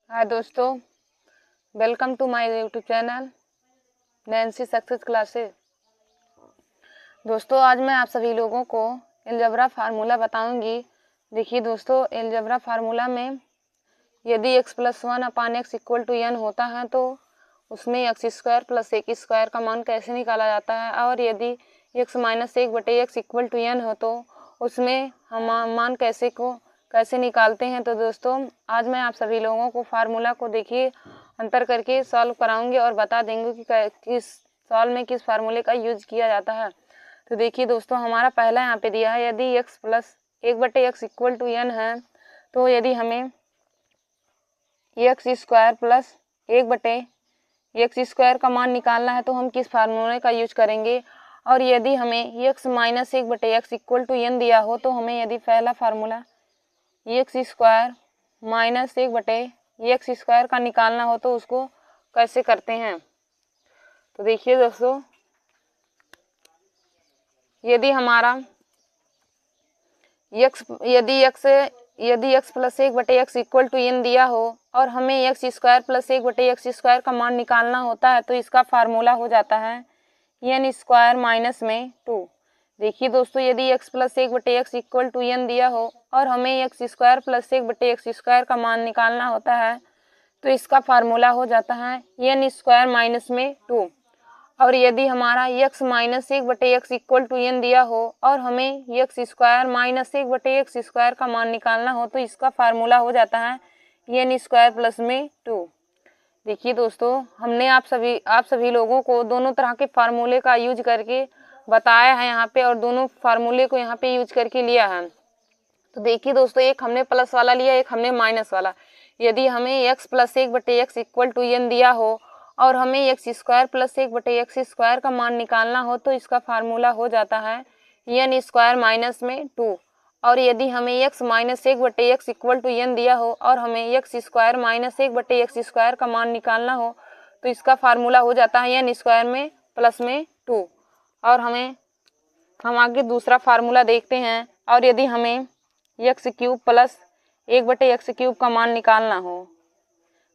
हाय दोस्तों, welcome to my YouTube channel Nancy success classes. दोस्तों, आज मैं आप सभी लोगों को अलजेब्रा फार्मूला बताऊंगी। देखिए दोस्तों, अलजेब्रा फार्मूला में यदि x + 1/x = n होता है तो उसमें x² + a² का मान कैसे निकाला जाता है, और यदि x - 1/x = n हो तो उसमें हम मान कैसे निकालते हैं। तो दोस्तों, आज मैं आप सभी लोगों को फार्मूला को देखिए अंतर करके सॉल्व कराऊंगी और बता देंगे कि किस सॉल्व में किस फार्मूले का यूज किया जाता है। तो देखिए दोस्तों, हमारा पहला यहाँ पे दिया है, यदि x + 1/x = n है तो यदि हमें x² + 1/x² का मान निकालना है तो हम किस फार्मूले का यूज करेंगे। और यदि हमें x - 1/x = n दिया हो तो हमें यदि पहला फार्मूला x² - 1/x² का निकालना हो तो उसको कैसे करते हैं। तो देखिए दोस्तों, यदि हमारा यदि x + 1/x = n दिया हो और हमें x² + 1/x² का मान निकालना होता है तो इसका फार्मूला हो जाता है n² - 2। देखिए दोस्तों, यदि x + 1/x = n दिया हो और हमें x² + 1/x² का मान निकालना होता है तो इसका फार्मूला हो जाता है n² - 2। और यदि हमारा x - 1/x = n दिया हो और हमें x² - 1/x² का मान निकालना हो तो इसका फार्मूला हो जाता है n² + 2। देखिए दोस्तों, हमने आप सभी लोगों को दोनों तरह के फार्मूले का यूज करके बताया है यहाँ पे, और दोनों फार्मूले को यहाँ पे यूज करके लिया है। तो देखिए दोस्तों, एक हमने प्लस वाला लिया, एक हमने माइनस वाला। यदि हमें x + 1/x = n दिया हो और हमें x² + 1/x² का मान निकालना हो तो इसका फार्मूला हो जाता है n² - 2। और यदि हमें x - 1/x = n दिया हो और हमें x² - 1/x² का मान निकालना हो तो इसका फार्मूला हो जाता है n² + 2। और हम आगे दूसरा फार्मूला देखते हैं। और यदि हमें x³ + 1/x³ का मान निकालना हो,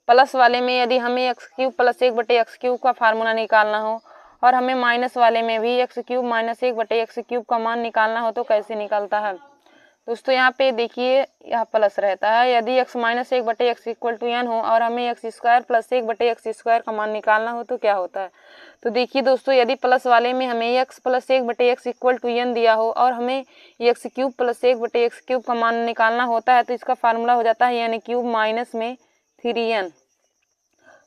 प्लस वाले में यदि हमें x³ + 1/x³ का फार्मूला निकालना हो और हमें माइनस वाले में भी x³ - 1/x³ का मान निकालना हो तो कैसे निकलता है। दोस्तों, यहाँ पे देखिए, यहाँ प्लस रहता है। यदि x - 1/x = n हो और हमें x² + 1/x² का मान निकालना हो तो क्या होता है। तो देखिए दोस्तों, यदि प्लस वाले में हमें x + 1/x = n दिया हो और हमें x³ + 1/x³ का मान निकालना होता है तो इसका फार्मूला हो जाता है n³ - 3n।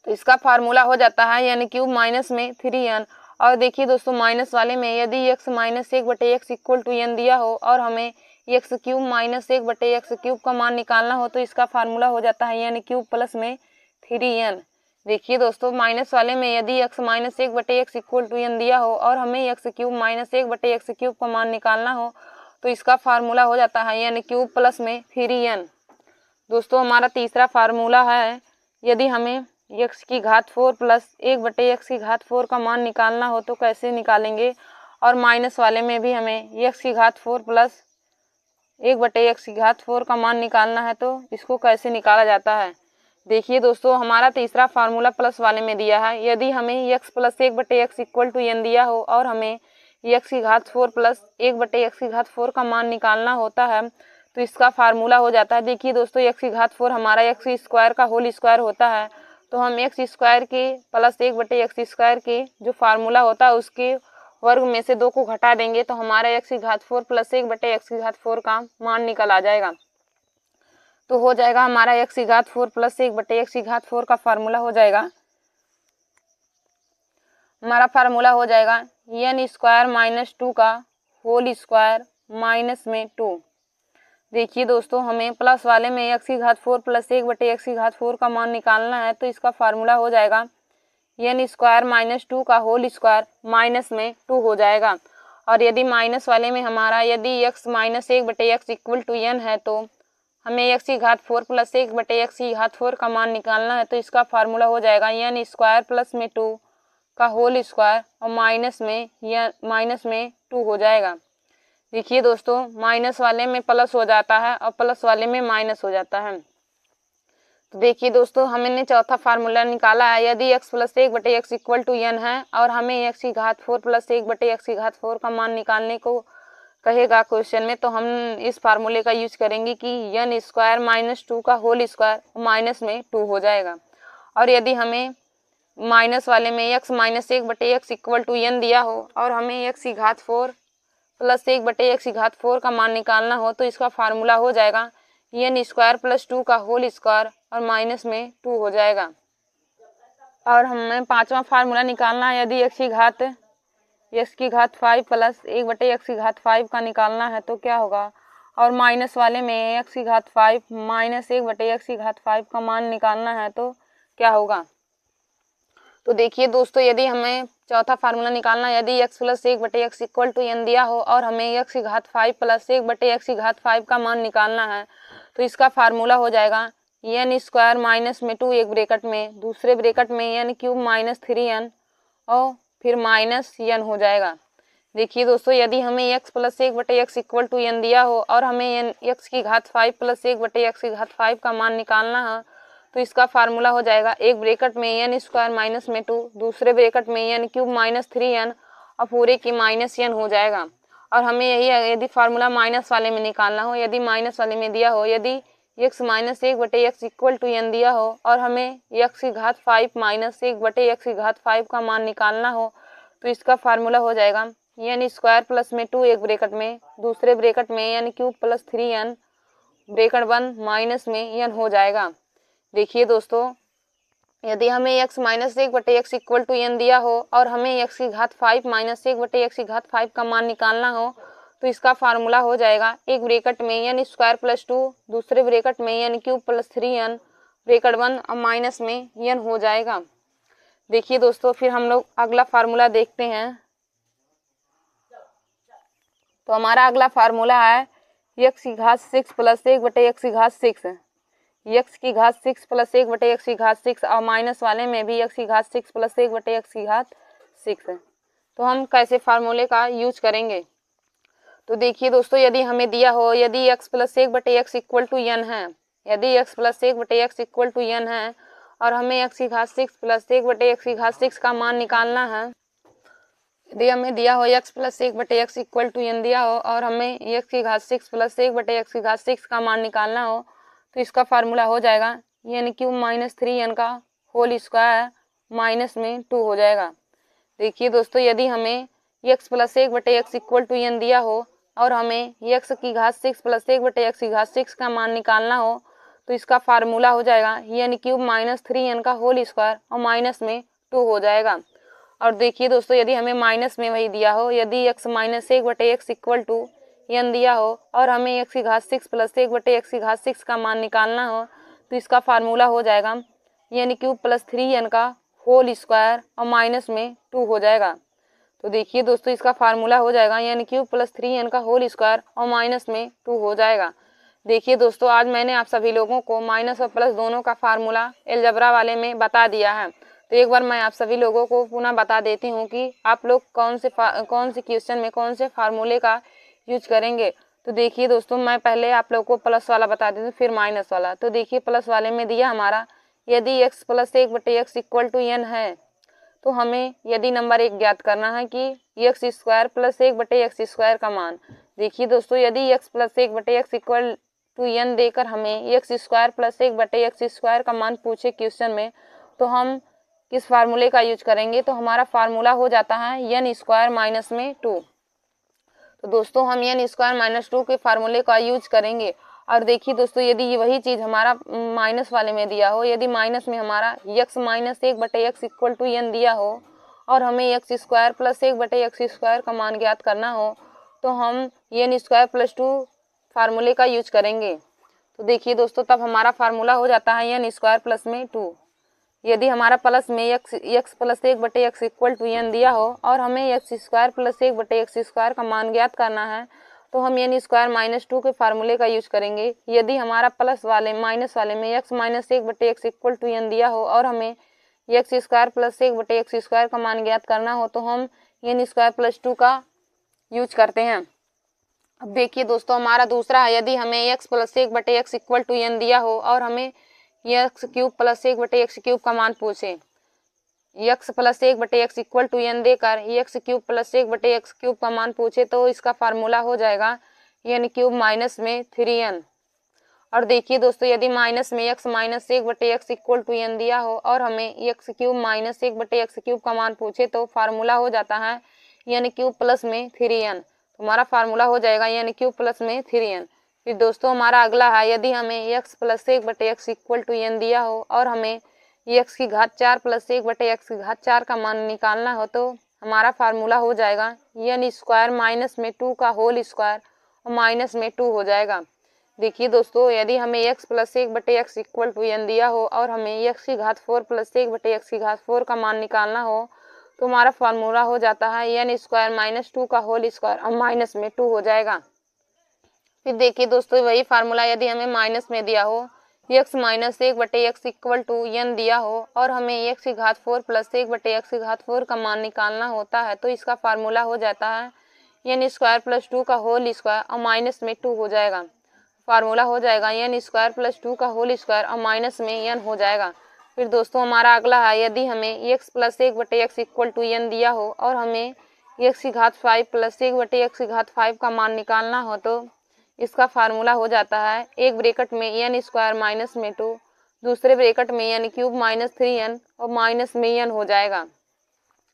तो इसका फार्मूला हो जाता है n³ - 3n। और देखिए दोस्तों, माइनस वाले में यदि x - 1/x = n दिया हो और हमें x³ - 1/x³ का मान निकालना हो तो इसका फार्मूला हो जाता है n³ + 3n। देखिए दोस्तों, माइनस वाले में यदि x - 1/x = n दिया हो और हमें x³ - 1/x³ का मान निकालना हो तो इसका फार्मूला हो जाता है n³ + 3n। दोस्तों, हमारा तीसरा फार्मूला है, यदि हमें x⁴ + 1/x⁴ का मान निकालना हो तो कैसे निकालेंगे। और माइनस वाले में भी हमें x⁴ + 1/x⁴ का मान निकालना है तो इसको कैसे निकाला जाता है। देखिए दोस्तों, हमारा तीसरा फार्मूला प्लस वाले में दिया है। यदि हमें x + 1/x = n दिया हो और हमें x⁴ + 1/x⁴ का मान निकालना होता है तो इसका फार्मूला हो जाता है। देखिए दोस्तों, x⁴ हमारा x² का होल स्क्वायर होता है, तो हम x² के प्लस 1/x² के जो फार्मूला होता है उसके वर्ग में से 2 को घटा देंगे तो हमारा x⁴ + 1/x⁴ का मान निकल आ जाएगा। तो हो जाएगा हमारा x⁴ + 1/x⁴ का फार्मूला हो जाएगा, हमारा फार्मूला हो जाएगा n² - 2 का होल स्क्वायर -2। देखिए दोस्तों, हमें प्लस वाले में x⁴ + 1/x⁴ का मान निकालना है तो इसका फार्मूला हो जाएगा n² - 2 का होल स्क्वायर -2 हो जाएगा। और यदि माइनस वाले में हमारा यदि x - 1/x = n है तो हमें x⁴ + 1/x⁴ का मान निकालना है तो इसका फार्मूला हो जाएगा n² + 2 का होल स्क्वायर और -2 हो जाएगा। देखिए दोस्तों, माइनस वाले में प्लस हो जाता है और प्लस वाले में माइनस हो जाता है। तो देखिए दोस्तों, हमने चौथा फार्मूला निकाला है। यदि x plus 1/x equal to n है और हमें x की घात 4 प्लस 1/x की घात 4 का मान निकालने को कहेगा क्वेश्चन में, तो हम इस फार्मूले का यूज करेंगे कि n स्क्वायर माइनस 2 का होल स्क्वायर माइनस में 2 हो जाएगा। और यदि हमें माइनस वाले में x minus 1/x equal to n दिया हो और हमें x की घात 4 प्लस 1/x की घात 4 का मान निकालना हो, तो इसका फार्मूला हो जाएगा n स्क्वायर प्लस 2 का होल स्क्वायर और माइनस में 2 हो जाएगा। और हमें पांचवा फार्मूला निकालना है। यदि x की घात 5 प्लस 1/x की घात 5 का निकालना है तो क्या होगा, और माइनस वाले में x की घात 5 माइनस 1/x की घात 5 का मान निकालना है तो क्या होगा। तो देखिए दोस्तों, यदि हमें चौथा फार्मूला निकालना है, यदि x plus 1/x equal to n दिया हो और हमें x की घात 5 प्लस 1/x की घात 5 का मान निकालना है, तो इसका फार्मूला हो जाएगा n स्क्वायर माइनस में 2 एक ब्रैकेट में, दूसरे ब्रैकेट में n क्यूब माइनस 3n और फिर माइनस n हो जाएगा। देखिए दोस्तों, यदि हमें x plus 1/x equal to n दिया हो और हमें x की घात 5 प्लस 1/x की घात 5 का मान निकालना है, तो इसका फार्मूला हो जाएगा एक ब्रैकेट में n स्क्वायर माइनस में 2, दूसरे ब्रैकेट में n क्यूब माइनस 3n और पूरे की माइनस n हो जाएगा। और हमें यही यदि फार्मूला माइनस वाले में निकालना हो, यदि माइनस वाले में दिया हो, यदि x minus 1/x equal to n दिया हो और हमें x की घात 5 माइनस 1/x की घात 5 का मान निकालना हो, तो इसका फार्मूला हो जाएगा n स्क्वायर प्लस में 2 एक ब्रैकेट में, दूसरे ब्रैकेट में n cube plus 3n bracket बंद माइनस में n हो जाएगा। देखिए दोस्तों, यदि हमें x minus 1/x equal to n दिया हो और हमें x की घात 5 माइनस 1/x की घात 5 का मान निकालना हो, तो इसका फार्मूला हो जाएगा एक ब्रैकेट में n स्क्वायर प्लस 2, दूसरे ब्रैकेट में n cube plus 3n bracket बंद और माइनस में n हो जाएगा। देखिए दोस्तों, फिर हम लोग अगला फार्मूला देखते हैं। तो हमारा अगला फार्मूला है x की घात 6 प्लस 1/x की घात 6, x की घात 6 प्लस 1/x की घात 6 और माइनस वाले में भी x की घात 6 प्लस 1/x की घात 6। तो हम कैसे फार्मूले का यूज करेंगे। तो देखिए दोस्तों, यदि हमें दिया हो, यदि x plus 1/x equal to n है, यदि x plus 1/x equal to n है और हमें x की घात 6 प्लस 1/x की घात 6 का मान निकालना है, यदि हमें दिया हो x plus 1/x equal to n दिया हो और हमें x की घात 6 प्लस 1/x की घात 6 का मान निकालना हो, तो इसका फार्मूला हो जाएगा n क्यूब माइनस 3n का होल स्क्वायर माइनस में 2 हो जाएगा। देखिए दोस्तों, यदि हमें x plus 1/x equal to n दिया हो और हमें x की घात 6 प्लस 1/x की घात 6 का मान निकालना हो, तो इसका फार्मूला हो जाएगा n क्यूब माइनस 3n का होल स्क्वायर और माइनस में 2 हो जाएगा। और देखिए दोस्तों, यदि हमें माइनस में वही दिया हो, यदि x minus 1/x equal to n दिया हो और हमें x की घात 6 प्लस 1/x की घात 6 का मान निकालना हो, तो इसका फार्मूला हो जाएगा n क्यूब प्लस 3n का होल स्क्वायर और माइनस में 2 हो जाएगा। तो देखिए दोस्तों, इसका फार्मूला हो जाएगा n क्यूब प्लस 3n का होल स्क्वायर और माइनस में 2 हो जाएगा। देखिए दोस्तों, आज मैंने आप सभी लोगों को माइनस और प्लस दोनों का फार्मूला अलजेब्रा वाले में बता दिया है। तो एक बार मैं आप सभी लोगों को पुनः बता देती हूँ कि आप लोग कौन से क्वेश्चन में कौन से फार्मूले का यूज करेंगे। तो देखिए दोस्तों, मैं पहले आप लोगों को प्लस वाला बता देती हूँ, फिर माइनस वाला। तो देखिए, प्लस वाले में दिया हमारा, यदि x plus 1/x equal to n है, तो हमें यदि नंबर 1 ज्ञात करना है कि x square plus 1/x square का मान। देखिए दोस्तों, यदि x plus 1/x equal to n देकर हमें x square plus 1/x square का मान पूछे क्वेश्चन में, तो हम किस फार्मूले का यूज करेंगे। तो हमारा फार्मूला हो जाता है n स्क्वायर माइनस में 2। तो दोस्तों, हम n स्क्वायर माइनस 2 के फार्मूले का यूज करेंगे। और देखिए दोस्तों, यदि वही चीज़ हमारा माइनस वाले में दिया हो, यदि माइनस में हमारा x minus 1/x equal to n दिया हो और हमें x square plus 1/x square का मान ज्ञात करना हो, तो हम n स्क्वायर प्लस 2 फार्मूले का यूज करेंगे। तो देखिए दोस्तों, तब हमारा फार्मूला हो जाता है n स्क्वायर प्लस में 2। यदि हमारा प्लस में x plus 1/x equal to n दिया हो और हमें x square plus 1/x square का मान ज्ञात करना है, तो हम n स्क्वायर माइनस 2 के फार्मूले का यूज करेंगे। यदि हमारा प्लस वाले माइनस वाले में x minus 1/x equal to n दिया हो और हमें x square plus 1/x square का मान ज्ञात करना हो, तो हम n स्क्वायर प्लस 2 का यूज करते हैं। अब देखिए दोस्तों, हमारा दूसरा है, यदि हमें x plus 1/x equal to n दिया हो और हमें एक्स क्यूब प्लस 1/x³ का मान पूछे, x plus 1/x equal to n देकर एक्स क्यूब प्लस 1/x³ का मान पूछे तो इसका फार्मूला हो जाएगा n क्यूब माइनस में 3n। और देखिए दोस्तों, यदि माइनस में x minus 1/x equal to n दिया हो और हमें x क्यूब माइनस 1/x³ का मान पूछे तो फार्मूला हो जाता है n क्यूब प्लस में 3n। हमारा फार्मूला हो जाएगा n क्यूब प्लस में 3n। फिर दोस्तों हमारा अगला है, यदि हमें x plus 1/x equal to n दिया हो और हमें x की घात 4 प्लस 1/x की घात 4 का मान निकालना हो तो हमारा फार्मूला हो जाएगा n स्क्वायर माइनस में 2 का होल स्क्वायर और माइनस में 2 हो जाएगा। देखिए दोस्तों, यदि हमें x plus 1/x equal to n दिया हो और हमें x की घात 4 प्लस 1/x की घात 4 का मान निकालना हो तो हमारा फार्मूला हो जाता है n स्क्वायर माइनस 2 का होल स्क्वायर और माइनस में 2 हो जाएगा। फिर देखिए दोस्तों, वही फार्मूला यदि हमें माइनस में दिया हो x minus 1/x equal to n दिया हो और हमें x की घात 4 प्लस 1/x की घात 4 का मान निकालना होता है तो इसका फार्मूला हो जाता है n स्क्वायर प्लस 2 का होल स्क्वायर और माइनस में 2 हो जाएगा। फार्मूला हो जाएगा n स्क्वायर प्लस 2 का होल स्क्वायर और माइनस में n हो जाएगा। फिर दोस्तों हमारा अगला है, यदि हमें x plus 1/x equal to n दिया हो और हमें x की घात 5 प्लस 1/x की घात 5 का मान निकालना हो तो इसका फार्मूला हो जाता है एक ब्रैकेट में n स्क्वायर माइनस में 2, दूसरे ब्रैकेट में n क्यूब माइनस 3n और माइनस में n हो जाएगा।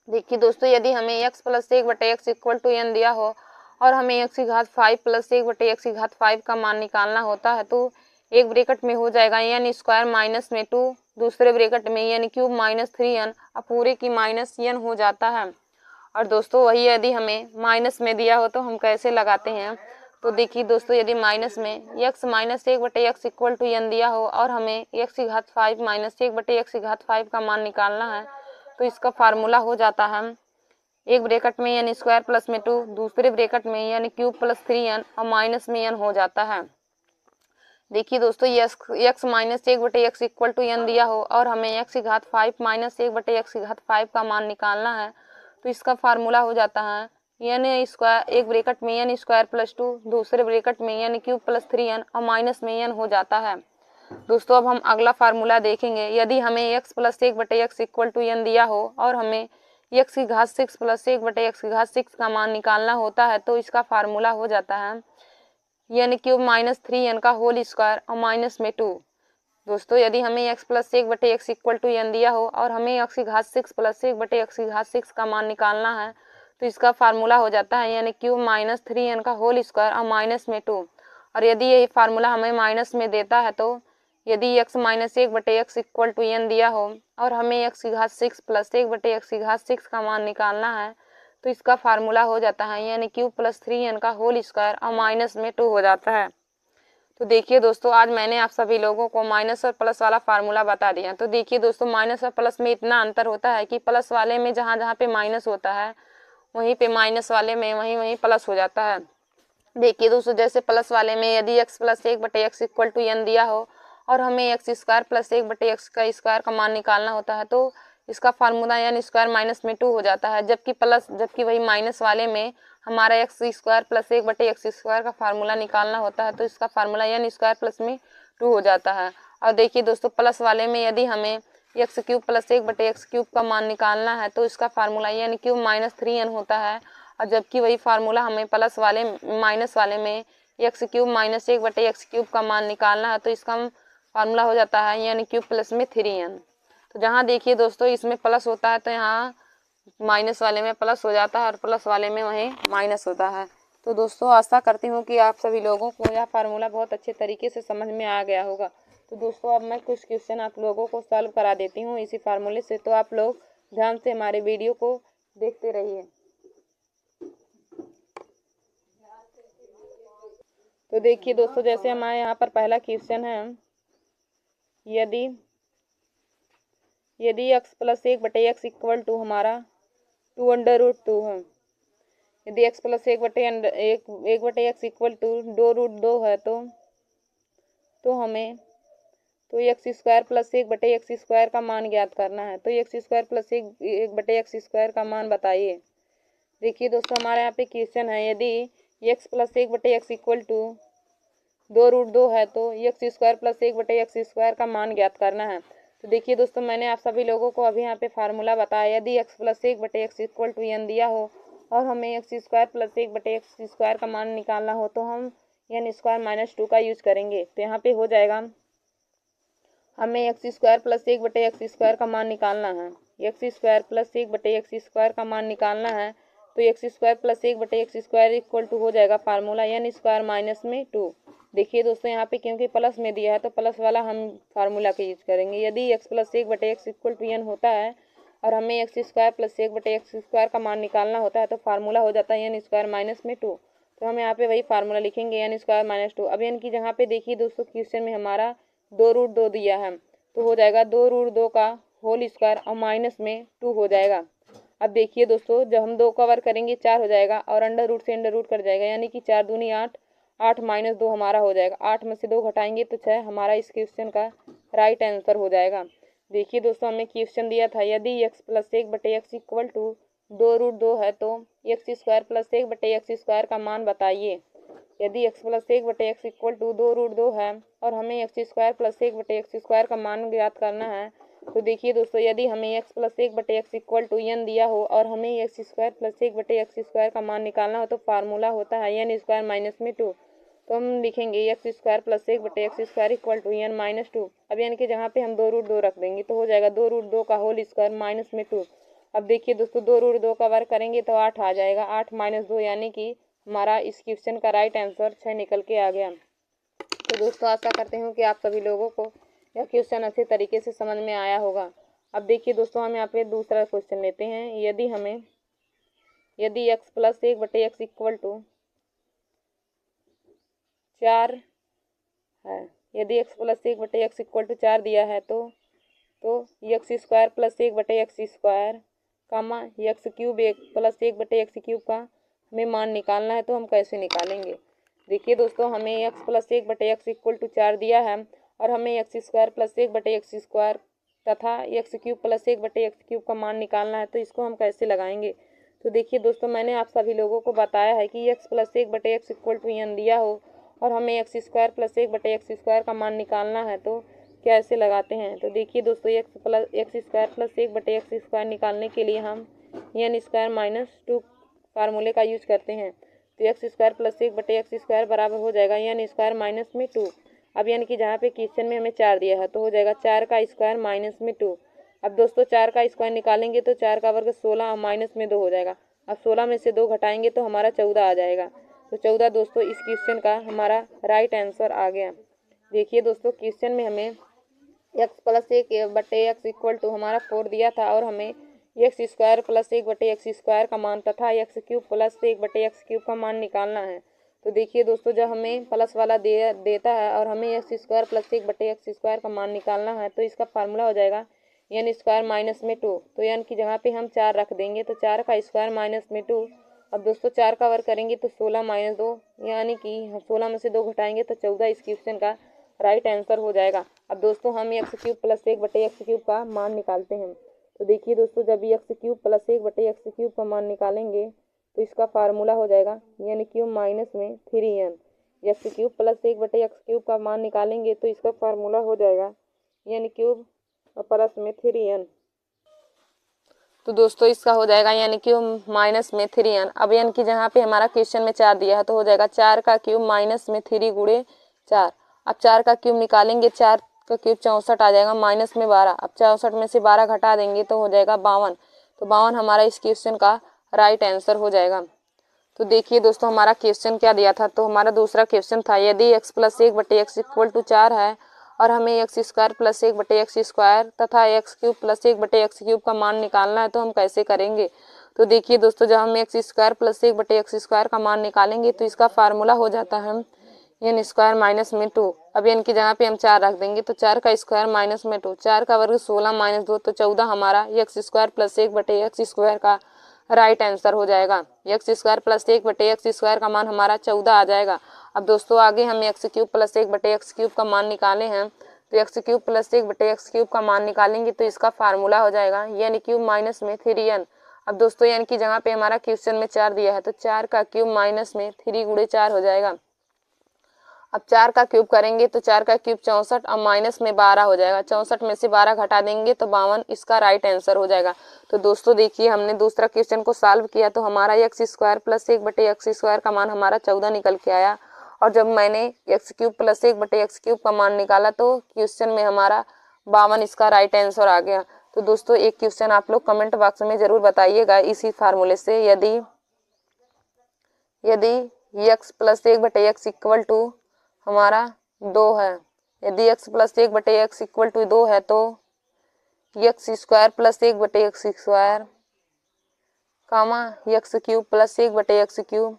देखिए दोस्तों, यदि हमें x plus 1/x equal to n दिया हो और हमें x की घात 5 प्लस 1/x की घात 5 का मान निकालना होता है तो एक ब्रैकेट में हो जाएगा n स्क्वायर माइनस में 2, दूसरे ब्रैकेट में n क्यूब माइनस 3n और पूरे की माइनस n हो जाता है। और दोस्तों वही यदि हमें माइनस में दिया हो तो हम कैसे लगाते हैं, तो देखिए दोस्तों, यदि माइनस में x minus 1/x equal to n दिया हो और हमें x की घात 5 माइनस 1/x की घात 5 का मान निकालना है तो इसका फार्मूला हो जाता है एक ब्रैकेट में n स्क्वायर प्लस में 2, दूसरे ब्रैकेट में n क्यूब प्लस 3n और माइनस में n हो जाता है। देखिए दोस्तों, x minus 1/x equal to n दिया हो और हमें x की घात 5 माइनस 1/x की घात 5 का मान निकालना है तो इसका फार्मूला हो जाता है n स्क्वायर एक ब्रैकेट में n स्क्वायर प्लस 2, दूसरे ब्रैकेट में n क्यूब प्लस 3n और माइनस में n हो जाता है। दोस्तों अब हम अगला फार्मूला देखेंगे, यदि हमें x plus 1/x equal to n दिया हो और हमें x की घात 6 प्लस 1/x की घात 6 का मान निकालना होता है तो इसका फार्मूला हो जाता है n क्यूब माइनस 3n का होल स्क्वायर और माइनस में 2। दोस्तों यदि हमें x plus 1/x equal to n दिया हो और हमें x की घात 6 प्लस 1/x की घात 6 का मान निकालना है तो इसका फार्मूला हो जाता है n क्यूब माइनस 3n का होल स्क्वायर और माइनस में 2। और यदि यही फार्मूला हमें माइनस में देता है तो यदि x minus 1/x equal to n दिया हो और हमें x की घात 6 प्लस 1/x की घात 6 का मान निकालना है तो इसका फार्मूला हो जाता है n क्यूब प्लस 3n का होल स्क्वायर और माइनस में 2 हो जाता है। तो देखिए दोस्तों, आज मैंने आप सभी लोगों को माइनस और प्लस वाला फार्मूला बता दिया। तो देखिए दोस्तों, माइनस और प्लस में इतना अंतर होता है कि प्लस वाले में जहाँ जहाँ पे माइनस होता है वहीं पे माइनस वाले में वहीं प्लस हो जाता है। देखिए दोस्तों, जैसे प्लस वाले में यदि x plus 1/x equal to n दिया हो और हमें x स्क्वायर प्लस 1/x का स्क्वायर का मान निकालना होता है तो इसका फार्मूला n स्क्वायर माइनस में 2 हो जाता है। जबकि वही माइनस वाले में हमारा x square plus 1/x square का फार्मूला निकालना होता है तो इसका फार्मूला n स्क्वायर प्लस में 2 हो जाता है। और देखिए दोस्तों, प्लस वाले में यदि हमें x क्यूब प्लस 1/x³ का मान निकालना है तो इसका formula n cube minus 3n होता है। और जबकि वही फार्मूला हमें प्लस वाले माइनस वाले में x क्यूब माइनस 1/x³ का मान निकालना है तो इसका फार्मूला हो जाता है n क्यूब प्लस में 3n। तो जहाँ देखिए दोस्तों इसमें प्लस होता है तो यहाँ माइनस वाले में प्लस हो जाता है और प्लस वाले में वहीं माइनस होता है। तो दोस्तों आशा करती हूँ कि आप सभी लोगों को यह फार्मूला बहुत अच्छे तरीके से समझ में आ गया होगा। तो दोस्तों अब मैं कुछ क्वेश्चन आप लोगों को सॉल्व करा देती हूँ इसी फार्मूले से, तो आप लोग ध्यान से हमारे वीडियो को देखते रहिए। तो देखिए दोस्तों, जैसे हमारे यहाँ पर पहला क्वेश्चन है, यदि x plus 1/x equal to हमारा 2√2 है, यदि x plus 1/x equal to 2√2 है तो हमें x square plus 1/x square का मान ज्ञात करना है। तो x square plus 1/x square का मान बताइए। देखिए दोस्तों, हमारे यहाँ पे क्वेश्चन है, यदि x plus 1/x equal to 2√2 है तो एक्स स्क्वायर प्लस 1/x² का मान ज्ञात करना है। तो देखिए दोस्तों, मैंने आप सभी लोगों को अभी यहाँ पे फार्मूला बताया। यदि x plus 1/x equal to n दिया हो और हमें एक्स स्क्वायर प्लस 1/x² का मान निकालना हो तो हम n स्क्वायर माइनस 2 का यूज करेंगे। तो यहाँ पे हो जाएगा, हमें एक्स स्क्वायर प्लस 1/x² का मान निकालना है। एक्स स्क्वायर प्लस 1/x² का मान निकालना है तो x square plus 1/x² equal to हो जाएगा फार्मूला n स्क्वायर माइनस में 2। देखिए दोस्तों, यहाँ पे क्योंकि प्लस में दिया है तो प्लस वाला हम फार्मूला का यूज करेंगे। यदि x plus 1/x equal to n होता है और हमें एक्स स्क्वायर प्लस 1/x² का मान निकालना होता है तो फार्मूला हो जाता है n स्क्वायर माइनस में 2। तो हम यहाँ पे वही फार्मूला लिखेंगे n स्क्वायर माइनस 2। अब n की जगह पे देखिए दोस्तों, क्वेश्चन में हमारा 2√2 दिया है तो हो जाएगा 2√2 का होल स्क्वायर और माइनस में 2 हो जाएगा। अब देखिए दोस्तों, जब हम 2 कवर करेंगे 4 हो जाएगा और अंडर रूट से अंडर रूट कट जाएगा, यानी कि 4 दूनी 8, 8 माइनस 2 हमारा हो जाएगा। 8 में से 2 घटाएंगे तो 6 हमारा इस क्वेश्चन का राइट आंसर हो जाएगा। देखिए दोस्तों, हमें क्वेश्चन दिया था यदि x plus 1/x equal to 2√2 है तो एक्स स्क्वायर प्लस 1/x² का मान बताइए। यदि x plus 1/x equal to 2√2 है और हमें एक्स स्क्वायर प्लस 1/x² का मान ज्ञात करना है तो देखिए दोस्तों, यदि हमें x plus 1/x equal to n दिया हो और हमें एक्स स्क्वायर प्लस 1/x² का मान निकालना हो तो फार्मूला होता है n स्क्वायर माइनस में 2। तो हम लिखेंगे x square plus 1/x² equal to n minus 2। अब n की जगह पे हम 2√2 रख देंगे तो हो जाएगा 2√2 का होल स्क्वायर माइनस में 2। अब देखिए दोस्तों, 2√2 का वर्ग करेंगे तो 8 आ जाएगा। 8 माइनस 2 यानी कि हमारा इस क्वेश्चन का राइट आंसर 6 निकल के आ गया। तो दोस्तों, आशा करते हूँ कि आप सभी लोगों को यह क्वेश्चन अच्छे तरीके से समझ में आया होगा। अब देखिए दोस्तों, हम यहाँ पे दूसरा क्वेश्चन लेते हैं। यदि x plus 1/x equal to 4 है, यदि x plus 1/x equal to 4 दिया है तो x square plus 1/x² comma x cube plus 1/x³ का हमें मान निकालना है तो हम कैसे निकालेंगे। देखिए दोस्तों, हमें x plus 1/x equal to 4 दिया है और हमें एक्स स्क्वायर प्लस 1/x² तथा एक्स क्यूब प्लस 1/x³ का मान निकालना है तो इसको हम कैसे लगाएंगे। तो देखिए दोस्तों, मैंने आप सभी लोगों को बताया है कि x plus 1/x equal to n दिया हो और हमें एक्स स्क्वायर प्लस 1/x² का मान निकालना है तो कैसे लगाते हैं। तो देखिए दोस्तों, एक्स स्क्वायर प्लस 1/x² निकालने के लिए हम n स्क्वायर माइनस 2 फार्मूले का यूज करते हैं। तो एक्स स्क्वायर प्लस 1/x² बराबर हो जाएगा n स्क्वायर माइनस में 2। अब n की जहाँ पे क्वेश्चन में हमें 4 दिया है तो हो जाएगा 4 का स्क्वायर माइनस में 2। अब दोस्तों, 4 का स्क्वायर निकालेंगे तो 4 का वर्ग 16 और माइनस में 2 हो जाएगा। अब 16 में से 2 घटाएंगे तो हमारा 14 आ जाएगा। तो 14 दोस्तों इस क्वेश्चन का हमारा राइट आंसर आ गया। देखिए दोस्तों, क्वेश्चन में हमें x plus 1/x equal to हमारा 4 दिया था और हमें एक्स स्क्वायर प्लस 1/x² का मान तथा एक्स क्यूब प्लस 1/x³ का मान निकालना है। तो देखिए दोस्तों, जब हमें प्लस वाला देता है और हमें एक्स स्क्वायर प्लस 1/x² का मान निकालना है तो इसका फार्मूला हो जाएगा n स्क्वायर माइनस में 2। तो n की जगह पे हम 4 रख देंगे तो 4 का स्क्वायर माइनस में 2। अब दोस्तों, 4 का वर्ग करेंगे तो 16 माइनस 2 यानी कि 16 में से 2 घटाएंगे तो 14 इस क्वेश्चन का राइट आंसर हो जाएगा। अब दोस्तों, हम एक्स क्यूब प्लस 1/x³ का मान निकालते हैं। तो देखिए दोस्तों, जब एक्स क्यूब प्लस 1/x³ का मान निकालेंगे तो इसका फार्मूला हो जाएगा n क्यूब माइनस में 3n। X cube plus 1/x³ का मान निकालेंगे तो इसका फार्मूला हो जाएगा n क्यूब प्लस में 3n। तो दोस्तों, इसका हो जाएगा n क्यूब माइनस में 3n। अब n की जहाँ पे हमारा क्वेश्चन में 4 दिया है तो हो जाएगा 4 का क्यूब माइनस में 3 गुणे 4। अब 4 का क्यूब निकालेंगे, 4 का क्यूब 64 आ जाएगा माइनस में 12। अब 64 में से 12 घटा देंगे तो हो जाएगा 52। तो 52 हमारा इस क्वेश्चन का राइट आंसर हो जाएगा। तो देखिए दोस्तों, हमारा क्वेश्चन क्या दिया था। तो हमारा दूसरा क्वेश्चन था यदि x plus 1/x equal to 4 है और हमें एक्स स्क्वायर प्लस 1/x² तथा एक्स क्यूब प्लस 1/x³ का मान निकालना है तो हम कैसे करेंगे। तो देखिए दोस्तों, जब हम एक्स स्क्वायर प्लस 1/x² का मान निकालेंगे तो इसका फार्मूला हो जाता है n स्क्वायर माइनस में 2। अब n की जगह पे हम 4 रख देंगे तो 4 का स्क्वायर माइनस में 2। 4 का वर्ग 16 माइनस 2 तो 14 हमारा एक्स स्क्वायर प्लस 1/x² का राइट आंसर हो जाएगा। एक्स स्क्वायर प्लस 1/x² का मान हमारा 14 आ जाएगा। अब दोस्तों, आगे हम एक्स क्यूब प्लस 1/x³ का मान निकाले हैं तो एक्स क्यूब प्लस 1/x³ का मान निकालेंगे तो इसका फार्मूला हो जाएगा n क्यूब माइनस में 3n। अब दोस्तों, n की जगह पे हमारा क्वेश्चन में 4 दिया है तो 4 का क्यूब माइनस में 3 गुणे 4 हो जाएगा। अब 4 का क्यूब करेंगे तो 4 का क्यूब 64 और माइनस में 12 हो जाएगा। 64 में से 12 घटा देंगे तो 52 इसका राइट आंसर हो जाएगा। तो दोस्तों देखिए हमने दूसरा क्वेश्चन को सॉल्व किया तो हमारा एक्स स्क्वायर प्लस 1/x² का मान हमारा 14 निकल के आया। और जब मैंने एक्स क्यूब प्लस 1/x³ का मान निकाला तो क्वेश्चन में हमारा 52 इसका राइट आंसर आ गया। तो दोस्तों एक क्वेश्चन आप लोग कमेंट बॉक्स में जरूर बताइएगा इसी फार्मूले से। यदि x plus 1/x equal to हमारा 2 है, यदि x plus 1/x equal to 2 है तो x स्क्वायर प्लस 1/x² कामा x क्यूब प्लस 1/x³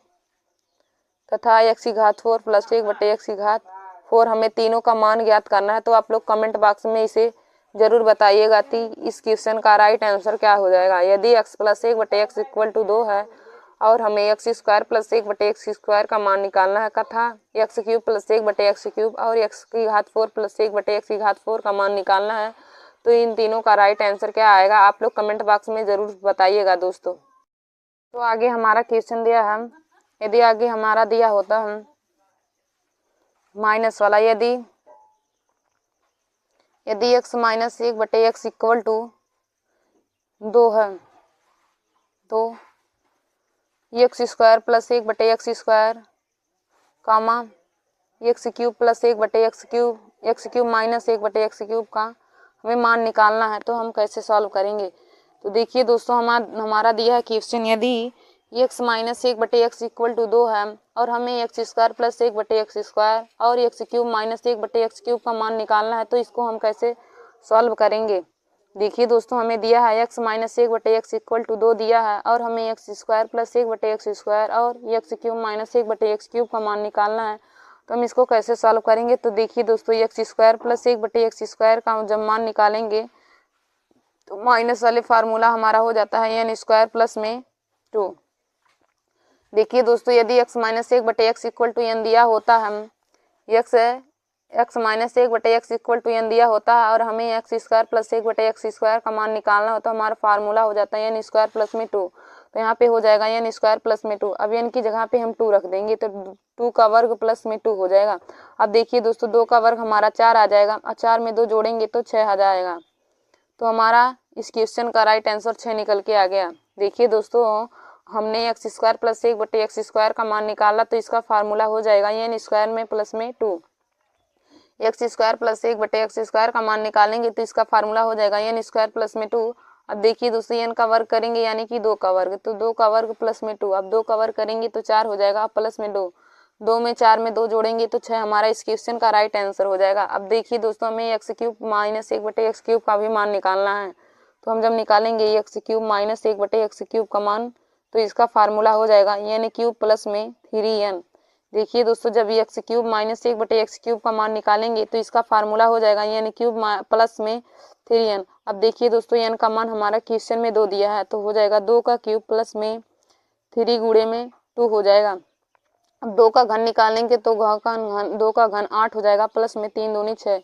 तथा x की घात 4 प्लस 1/x की घात 4 हमें तीनों का मान ज्ञात करना है। तो आप लोग कमेंट बॉक्स में इसे जरूर बताइएगा कि इस क्वेश्चन का राइट आंसर क्या हो जाएगा। यदि x plus 1/x equal to 2 है और हमें x स्क्वायर प्लस 1/x² का मान निकालना है तथा x क्यूब प्लस 1/x³ और x की घात 4 प्लस 1/x की घात 4 का मान निकालना है, तो इन तीनों का राइट आंसर क्या आएगा आप लोग कमेंट बॉक्स में जरूर बताइएगा दोस्तों। तो आगे हमारा क्वेश्चन दिया है, यदि आगे हमारा दिया होता है माइनस वाला, यदि x minus 1/x equal to 2 है तो x स्क्वायर प्लस 1/x² कामा x cube plus 1/x³ x cube minus 1/x³ का हमें मान निकालना है। तो हम कैसे सॉल्व करेंगे? तो देखिए दोस्तों हमारा दिया है क्वेश्चन, यदि x minus 1/x equal to 2 है और हमें x स्क्वायर प्लस 1/x² और x क्यूब माइनस 1/x³ का मान निकालना है, तो इसको हम कैसे सॉल्व करेंगे? देखिए दोस्तों हमें दिया है x minus 1/x equal to 2 दिया है और हमें x स्क्वायर प्लस 1/x² और x क्यूब माइनस 1/x³ का मान निकालना है। तो हम इसको कैसे सॉल्व करेंगे? तो देखिए दोस्तों x स्क्वायर प्लस 1/x² का जब मान निकालेंगे तो माइनस वाले फार्मूला हमारा हो जाता है n स्क्वायर प्लस में 2। देखिए दोस्तों यदि x minus 1/x equal to n दिया होता है, x minus 1/x equal to n दिया होता है और हमें x स्क्वायर प्लस 1/x² का मान निकालना होता है, हमारा फार्मूला हो जाता है n स्क्वायर प्लस में 2। तो यहाँ पे हो जाएगा n स्क्वायर प्लस में 2। अब n की जगह पे हम 2 रख देंगे तो 2 का वर्ग प्लस में 2 हो जाएगा। अब देखिए दोस्तों 2 का वर्ग हमारा 4 आ जाएगा और 4 में 2 जोड़ेंगे तो 6 आ जाएगा। तो हमारा इस क्वेश्चन का राइट आंसर 6 निकल के आ गया। देखिए दोस्तों हमने x स्क्वायर प्लस 1/x² का मान निकाला तो इसका फार्मूला हो जाएगा n स्क्वायर में प्लस में 2। x स्क्वायर प्लस 1/x² का मान निकालेंगे तो इसका फार्मूला हो जाएगा n स्क्वायर प्लस में 2। अब देखिए दोस्तों n का वर्ग करेंगे यानी कि 2 का वर्ग, तो 2 का वर्ग प्लस में 2। अब 2 का वर्ग करेंगे तो 4 हो जाएगा प्लस में 2। 2 में 4 में 2 जोड़ेंगे तो 6 हमारा इस क्वेश्चन का राइट आंसर हो जाएगा। अब देखिए दोस्तों हमें x क्यूब माइनस 1/x³ का भी मान निकालना है। तो हम जब निकालेंगे x क्यूब माइनस 1/x³ का मान तो इसका फार्मूला हो जाएगा n क्यूब प्लस में 3n। देखिए दोस्तों जब x क्यूब माइनस 1/x³ का मान निकालेंगे तो इसका फार्मूला हो जाएगा n क्यूब प्लस में 3n। अब देखिए दोस्तों n का मान हमारा क्वेश्चन में 2 दिया है तो हो जाएगा 2 का क्यूब प्लस में 3 गुणे में 2 हो जाएगा। अब 2 का घन निकालेंगे तो 2 का घन 8 हो जाएगा प्लस में 3 दूनी 6,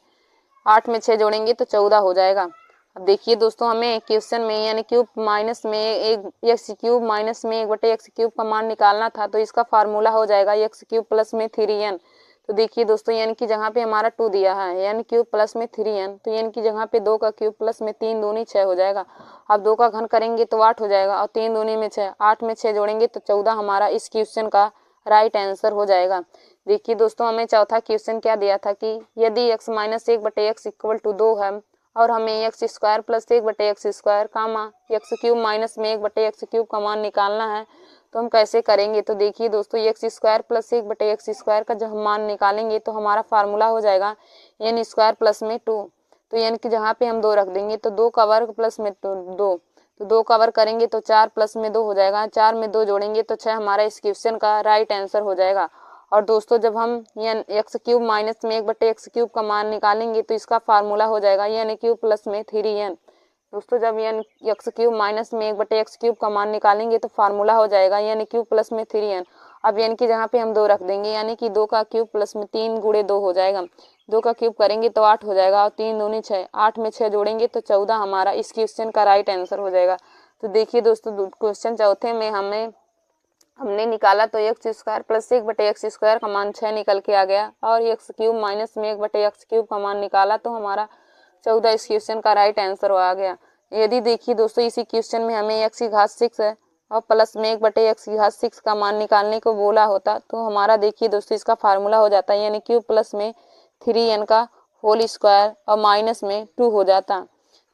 8 में 6 जोड़ेंगे तो 14 हो जाएगा। अब देखिए दोस्तों हमें क्वेश्चन में यानी क्यूब माइनस में x क्यूब माइनस में 1/x³ का मान निकालना था, तो इसका फार्मूला हो जाएगा x क्यूब प्लस में 3n। तो देखिए दोस्तों n की जगह पे हमारा 2 दिया है, n क्यूब प्लस में 3n, तो n की जगह पे 2 का क्यूब प्लस में 3 दूनी 6 हो जाएगा। अब 2 का घन करेंगे तो 8 हो जाएगा और 3 दूनी में 6, 8 में 6 जोड़ेंगे तो 14 हमारा इस क्वेश्चन का राइट आंसर हो जाएगा। देखिए दोस्तों हमें चौथा क्वेश्चन क्या दिया था कि यदि x minus 1/x equal to 2 है और हमें x स्क्वायर प्लस 1/x² कामा x क्यूब माइनस में 1/x³ का मान निकालना है, तो हम कैसे करेंगे? तो देखिए दोस्तों x स्क्वायर प्लस 1/x² का जब हम मान निकालेंगे तो हमारा फार्मूला हो जाएगा n स्क्वायर प्लस में 2। तो n की जगह पे हम 2 रख देंगे तो 2 का वर्ग प्लस में 2, तो 2 का वर्ग करेंगे तो 4 प्लस में 2 हो जाएगा, 4 में 2 जोड़ेंगे तो 6 हमारा इस क्वेश्चन का राइट आंसर हो जाएगा। और दोस्तों जब हम x क्यूब माइनस में 1/x³ का मान निकालेंगे तो इसका फार्मूला हो जाएगा n क्यूब प्लस में 3n। दोस्तों जब x क्यूब माइनस में 1/x³ का मान निकालेंगे तो फार्मूला हो जाएगा n क्यूब प्लस में 3n। अब n की जगह पे हम 2 रख देंगे यानी कि 2 का क्यूब प्लस में 3 गुणे 2 हो जाएगा। 2 का क्यूब करेंगे तो 8 हो जाएगा और 3 दूनी 6, 8 में 6 जोड़ेंगे तो 14 हमारा इस क्वेश्चन का राइट आंसर हो जाएगा। तो देखिए दोस्तों क्वेश्चन चौथे में हमें हमने निकाला तो एक्स स्क्वायर प्लस 1/x² का मान 6 निकल के आ गया, और एक्स क्यूब माइनस में 1/x³ का मान निकाला तो हमारा 14 इस क्वेश्चन का राइट आंसर आ गया। यदि देखिए दोस्तों इसी क्वेश्चन में हमें x की घात 6 है और प्लस में 1/x की घात 6 का मान निकालने को बोला होता तो हमारा देखिए दोस्तों इसका फार्मूला हो जाता है, यानी क्यूब प्लस में 3n का होल स्क्वायर और माइनस में 2 हो जाता।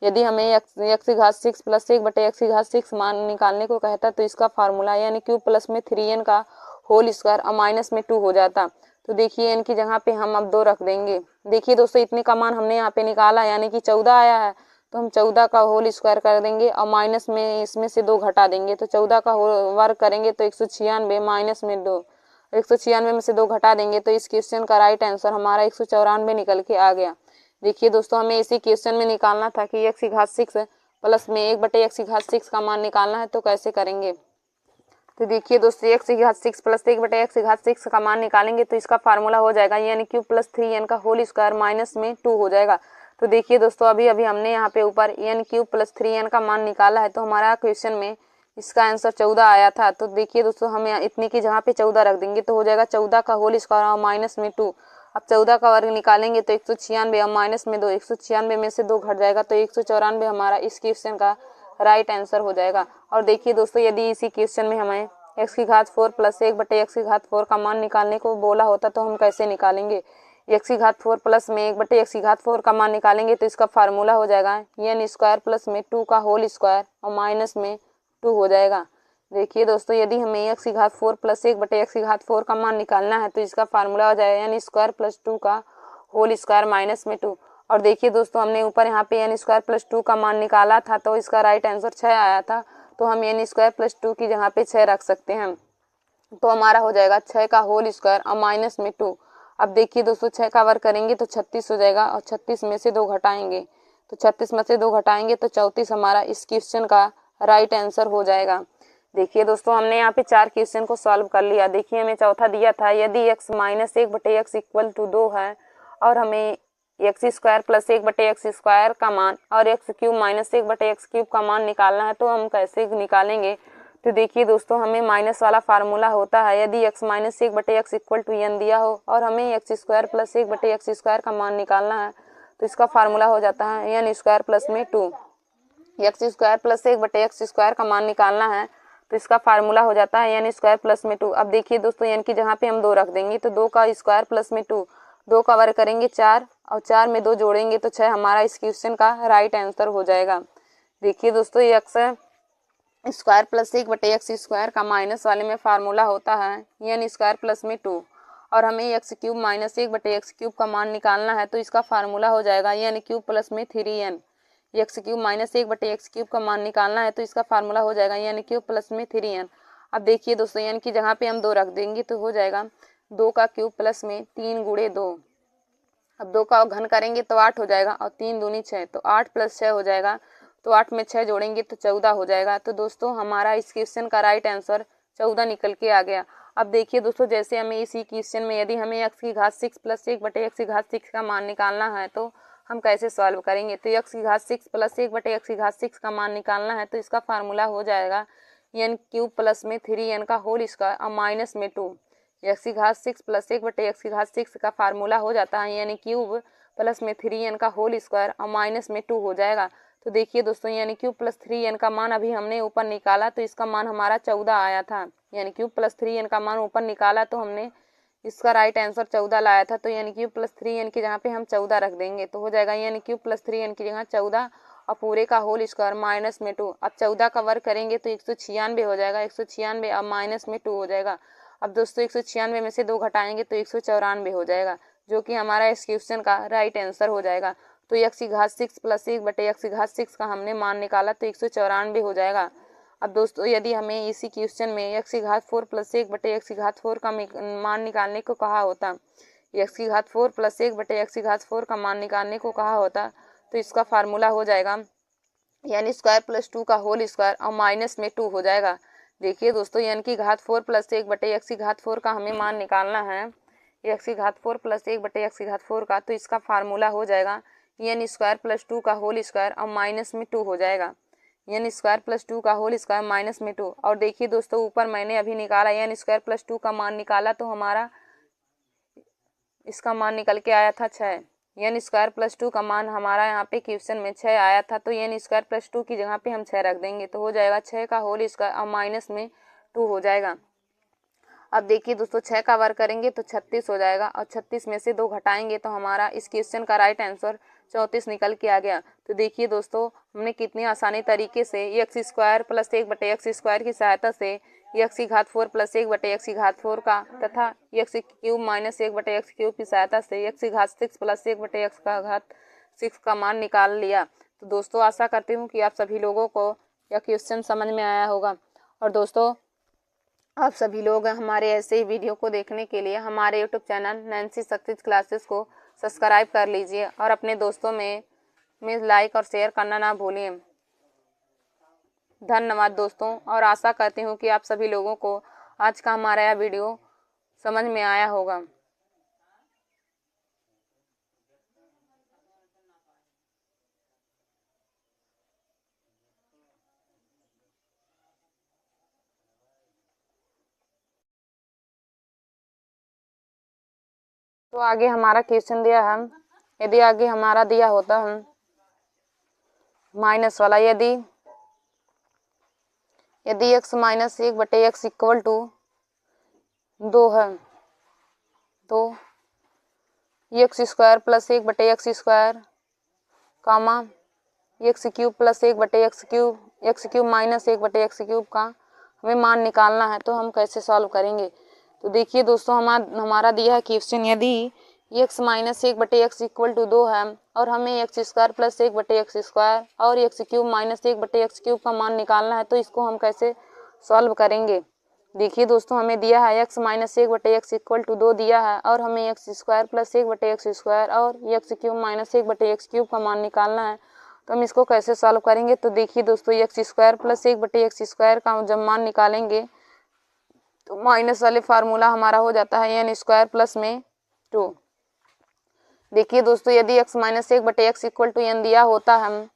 यदि हमें x की घात 6 प्लस 1/x की घात 6 मान निकालने को कहता तो इसका फार्मूला यानी क्यूब प्लस में 3n का होल स्क्वायर और माइनस में 2 हो जाता। तो देखिए n की जगह पे हम अब 2 रख देंगे। देखिए दोस्तों इतने का मान हमने यहाँ पे निकाला यानी कि 14 आया है, तो हम 14 का होल स्क्वायर कर देंगे और माइनस में इसमें से 2 घटा देंगे, तो 14 का वर्ग करेंगे तो 196 माइनस में 2, 196 में से 2 घटा देंगे तो इस क्वेश्चन का राइट आंसर हमारा 194 निकल के आ गया। देखिए दोस्तों हमें इसी क्वेश्चन में निकालना था कि x की घात 6 प्लस में 1/x की घात 6 का मान निकालना है, तो कैसे करेंगे। तो देखिए दोस्तों x की घात 6 प्लस 1/x की घात 6 का मान निकालेंगे तो इसका फार्मूला हो जाएगा यानी क्यूब प्लस 3n का होल स्क्वायर माइनस में 2 हो जाएगा। तो देखिए दोस्तों अभी हमने यहाँ पे ऊपर n क्यूब प्लस 3n का मान निकाला है, तो हमारा क्वेश्चन में इसका आंसर 14 आया था। तो देखिए दोस्तों हमें इतनी की जगह पे 14 रख देंगे तो हो जाएगा 14 का होल स्क्वायर और माइनस में 2। अब 14 का वर्ग निकालेंगे तो 196 और माइनस में 2, 196 में से 2 घट जाएगा तो 194 हमारा इस क्वेश्चन का राइट आंसर हो जाएगा। और देखिए दोस्तों यदि इसी क्वेश्चन में हमें x की घात 4 प्लस 1/x की घात 4 का मान निकालने को बोला होता तो हम कैसे निकालेंगे। x की घात 4 प्लस में 1/x की घात 4 का मान निकालेंगे तो इसका फार्मूला हो जाएगा n स्क्वायर प्लस में 2 का होल स्क्वायर और माइनस में 2 हो जाएगा। देखिए दोस्तों यदि हमें x की घात 4 प्लस 1/x की घात 4 का मान निकालना है तो इसका फार्मूला हो जाएगा n स्क्वायर प्लस 2 का होल स्क्वायर माइनस में 2। और देखिए दोस्तों हमने ऊपर यहाँ पे n स्क्वायर प्लस 2 का मान निकाला था तो इसका राइट आंसर 6 आया था, तो हम n स्क्वायर प्लस 2 की जगह पे 6 रख सकते हैं, तो हमारा हो जाएगा 6 का होल स्क्वायर और माइनस में 2। अब देखिए दोस्तों 6 का वर्ग करेंगे तो 36 हो जाएगा और 36 में से 2 घटाएंगे तो 36 में से 2 घटाएंगे तो 34 हमारा इस क्वेश्चन का राइट आंसर हो जाएगा। देखिए दोस्तों हमने यहाँ पे 4 क्वेश्चन को सॉल्व कर लिया। देखिए हमें चौथा दिया था यदि x minus 1/x equal to 2 है और हमें x square plus 1/x square का मान और x cube minus 1/x cube का मान निकालना है, तो हम कैसे निकालेंगे। तो देखिए दोस्तों हमें माइनस वाला फार्मूला होता है यदि x minus 1/x equal to n दिया हो और हमें x square plus 1/x square का मान निकालना है तो इसका फार्मूला हो जाता है n स्क्वायर प्लस में 2। x square plus 1/x square का मान निकालना है तो इसका फार्मूला हो जाता है n स्क्वायर प्लस में 2। अब देखिए दोस्तों n की जगह पे हम 2 रख देंगे तो 2 का स्क्वायर प्लस में 2, 2 का वर्ग करेंगे 4 और 4 में 2 जोड़ेंगे तो 6 हमारा इस क्वेश्चन का राइट आंसर हो जाएगा। देखिए दोस्तों x square plus 1/x square का माइनस वाले में फार्मूला होता है n स्क्वायर प्लस में 2 और हमें x cube minus 1/x cube का मान निकालना है तो इसका फार्मूला हो जाएगा n क्यूब प्लस में 3n। x cube minus 1/x cube का मान निकालना है तो इसका फार्मूला हो जाएगा n क्यूब प्लस में 3n। अब देखिए दोस्तों n की जगह पे हम 2 रख देंगे तो हो जाएगा 2 का क्यूब प्लस में 3 गुणे 2। अब 2 का घन करेंगे तो 8 हो जाएगा और 3 दूनी 6 तो 8 प्लस 6 हो जाएगा, तो 8 में 6 जोड़ेंगे तो 14 हो जाएगा। तो दोस्तों हमारा इस क्वेश्चन का राइट आंसर 14 निकल के आ गया। अब देखिए दोस्तों जैसे हमें इसी क्वेश्चन में यदि हमें x की घात 6 प्लस 1/x की घात 6 का मान निकालना है तो हम कैसे सॉल्व करेंगे। तो x की घात 6 प्लस 1/x की घात 6 का मान निकालना है तो इसका फार्मूला हो जाएगा n क्यूब प्लस में 3n का होल स्क्वायर और माइनस में 2। x की घात 6 प्लस 1/x की घात 6 का फार्मूला हो जाता है यानी क्यूब प्लस में 3n का होल स्क्वायर और माइनस में 2 हो जाएगा। तो देखिए दोस्तों यानी क्यूब प्लस 3n का मान अभी हमने ऊपर निकाला तो इसका मान हमारा 14 आया था, यानी क्यूब प्लस 3n का मान ऊपर निकाला तो हमने इसका राइट आंसर 14 लाया था। तो यानी क्यूब प्लस 3n की जगह पे हम 14 रख देंगे तो हो जाएगा यानी क्यूब प्लस 3n की जगह 14 और पूरे का होल स्क्वायर माइनस में 2। अब 14 का वर्ग करेंगे तो 196 हो जाएगा, 196 और माइनस में 2 हो जाएगा। अब दोस्तों 196 में से 2 घटाएंगे तो 194 हो जाएगा, जो कि हमारा इस क्वेश्चन का राइट आंसर हो जाएगा। तो x की घात 6 प्लस 1/x की घात 6 का हमने मान निकाला तो 194 हो जाएगा। अब दोस्तों यदि हमें इसी क्वेश्चन में x की घात 4 प्लस 1/x की घात 4 का मान निकालने को कहा होता, x की घात 4 प्लस 1/x की घात 4 का मान निकालने को कहा होता तो इसका फार्मूला हो जाएगा यानी स्क्वायर प्लस 2 का होल स्क्वायर और माइनस में 2 हो जाएगा। देखिए दोस्तों n की घात 4 प्लस 1/x की घात 4 का हमें मान निकालना है, x की घात 4 प्लस 1/x की घात 4 का, तो इसका फार्मूला हो जाएगा n स्क्वायर प्लस 2 का होल स्क्वायर और माइनस में 2 हो जाएगा। एन स्क्वायर प्लस 2 का होल स्क्वायर माइनस में 2। और देखिए दोस्तों ऊपर मैंने अभी निकाला एन स्क्वायर प्लस 2 का मान निकाला तो हमारा इसका मान निकल के आया था 6। एन स्क्वायर प्लस 2 का मान हमारा यहाँ पे क्वेश्चन में 6 आया था, तो एन स्क्वायर प्लस 2 की जगह पे हम 6 रख देंगे तो हो जाएगा 6 का होल स्क्वायर और माइनस में 2 हो जाएगा। अब देखिए दोस्तों 6 का वर्ग करेंगे तो 36 हो जाएगा और 36 में से 2 घटाएंगे तो हमारा इस क्वेश्चन का राइट आंसर 34 निकल के आ गया। तो देखिए दोस्तों हमने कितनी आसानी तरीके से एक्स स्क्वायर प्लस 1/x² की सहायता से एक्स की घात 4 प्लस 1/x की घात 4 का तथा x cube minus 1/x cube की सहायता से एक्स की घात 6 प्लस 1/x का घात 6 का मान निकाल लिया। तो दोस्तों आशा करती हूँ कि आप सभी लोगों को यह क्वेश्चन समझ में आया होगा। और दोस्तों आप सभी लोग हमारे ऐसे ही वीडियो को देखने के लिए हमारे YouTube channel Nancy success classes को सब्सक्राइब कर लीजिए और अपने दोस्तों में लाइक और शेयर करना ना भूलिए। धन्यवाद दोस्तों, और आशा करती हूँ कि आप सभी लोगों को आज का हमारा यह वीडियो समझ में आया होगा। तो आगे हमारा क्वेश्चन दिया है, यदि आगे हमारा दिया होता है माइनस वाला, यदि x minus 1/x equal to 2 है तो x square plus 1/x² comma x cube plus 1/x cube minus 1/x³ का हमें मान निकालना है। तो हम कैसे सॉल्व करेंगे? तो देखिए दोस्तों हमारा दिया है क्वेश्चन, यदि x minus 1/x equal to 2 है और हमें एक्स स्क्वायर प्लस 1/x² और एक्स क्यूब माइनस 1/x³ का मान निकालना है, तो इसको हम कैसे सॉल्व करेंगे? देखिए दोस्तों हमें दिया है x minus 1/x equal to 2 दिया है और हमें एक्स स्क्वायर प्लस 1/x² और एक्स क्यूब माइनस 1/x³ का मान निकालना है। तो हम इसको कैसे सॉल्व करेंगे? तो देखिए दोस्तों एक्स स्क्वायर प्लस 1/x² का जब मान निकालेंगे तो माइनस वाले फार्मूला हमारा हो जाता है एन स्क्वायर प्लस में 2। देखिए दोस्तों यदि x minus 1/x equal to n दिया होता है,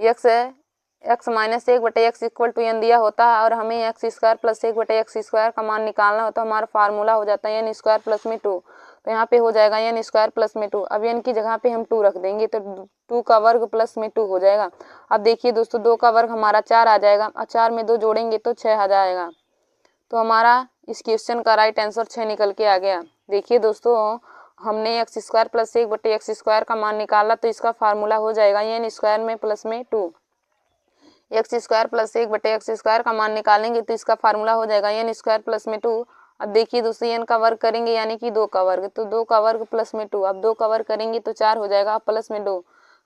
x minus 1/x equal to n दिया होता है और हमें एक्स स्क्वायर प्लस 1/x² का मान निकालना होता है, हमारा फार्मूला हो जाता है एन स्क्वायर प्लस में 2। तो यहाँ पे हो जाएगा एन स्क्वायर प्लस में 2। अब एन की जगह पे हम 2 रख देंगे तो 2 का वर्ग प्लस में 2 हो जाएगा। अब देखिए दोस्तों 2 का वर्ग हमारा 4 आ जाएगा और 4 में 2 जोड़ेंगे तो 6 आ जाएगा। तो हमारा इस क्वेश्चन का राइट आंसर 6 निकल के आ गया। देखिए दोस्तों हमने एक्स स्क्वायर प्लस 1/x² का मान निकाला तो इसका फार्मूला हो जाएगा एन स्क्वायर में प्लस में 2। एक्स स्क्वायर प्लस 1/x² का मान निकालेंगे तो इसका फार्मूला हो जाएगा एन स्क्वायर प्लस में 2। अब देखिए दोस्तों एन का वर्ग करेंगे यानी कि 2 का वर्ग, तो 2 का वर्ग प्लस में 2। अब 2 का वर्ग करेंगे तो 4 हो जाएगा प्लस में 2।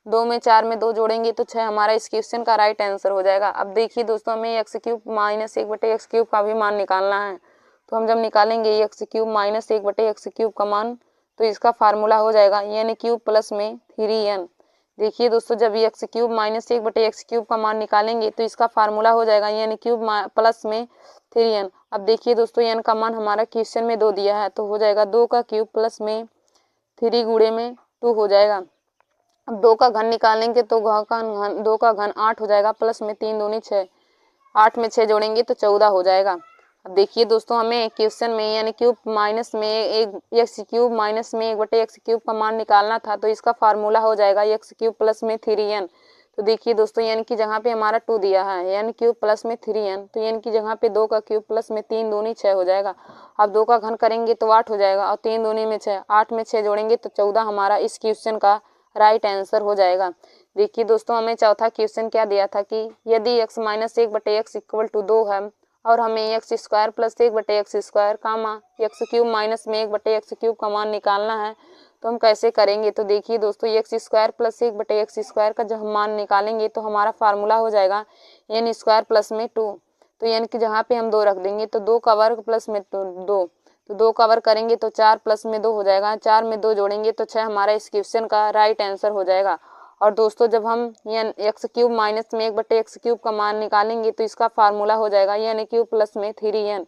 2 में 4 में 2 जोड़ेंगे तो 6 हमारा इस क्वेश्चन का राइट आंसर हो जाएगा। अब देखिए दोस्तों हमें एक्स क्यूब माइनस 1/x³ का भी मान निकालना है। तो हम जब निकालेंगे एक्स क्यूब माइनस 1/x³ का मान तो इसका फार्मूला हो जाएगा एन क्यूब प्लस में 3n। देखिए दोस्तों जब एक्स क्यूब माइनस 1/x³ का मान निकालेंगे तो इसका फार्मूला हो जाएगा एन क्यूब प्लस में 3n। अब देखिए दोस्तों एन का मान हमारा क्वेश्चन में 2 दिया है तो हो जाएगा 2 का क्यूब प्लस में 3 गुणे में 2 हो जाएगा। अब 2 का घन निकालेंगे तो 2 का घन 8 हो जाएगा प्लस में 3 दूनी 6। 8 में 6 जोड़ेंगे तो 14 हो जाएगा। अब देखिए दोस्तों हमें क्वेश्चन में एन क्यूब माइनस में एक्स क्यूब माइनस में 1/x³ का मान निकालना था तो इसका फार्मूला हो जाएगा एक्स क्यूब प्लस में 3n। तो देखिए दोस्तों एन की जगह पे हमारा 2 दिया है, एन क्यूब प्लस में 3n, तो एन की जगह पे 2 का क्यूब प्लस में 3 दूनी 6 हो जाएगा। अब 2 का घन करेंगे तो 8 हो जाएगा और 3 दूनी में 6, 8 में 6 जोड़ेंगे तो 14 हमारा इस क्वेश्चन का राइट आंसर हो जाएगा। देखिए दोस्तों हमें चौथा क्वेश्चन क्या दिया था कि यदि x minus 1/x equal to 2 है और हमें x square plus 1/x² comma x cube minus में 1/x³ का मान निकालना है तो हम कैसे करेंगे? तो देखिए दोस्तों एक्स स्क्वायर प्लस 1/x² का जब हम मान निकालेंगे तो हमारा फार्मूला हो जाएगा एन स्क्वायर प्लस में 2। तो एन की जगह पे हम 2 रख देंगे तो 2 का वर्ग प्लस में 2, तो 2 का वर्ग करेंगे तो 4 प्लस में 2 हो जाएगा। 4 में 2 जोड़ेंगे तो 6 हमारा इस क्वेश्चन का राइट आंसर हो जाएगा। और दोस्तों जब हम एन एक्स क्यूब माइनस में 1/x³ का मान निकालेंगे तो इसका फार्मूला हो जाएगा एन क्यूब प्लस में 3n।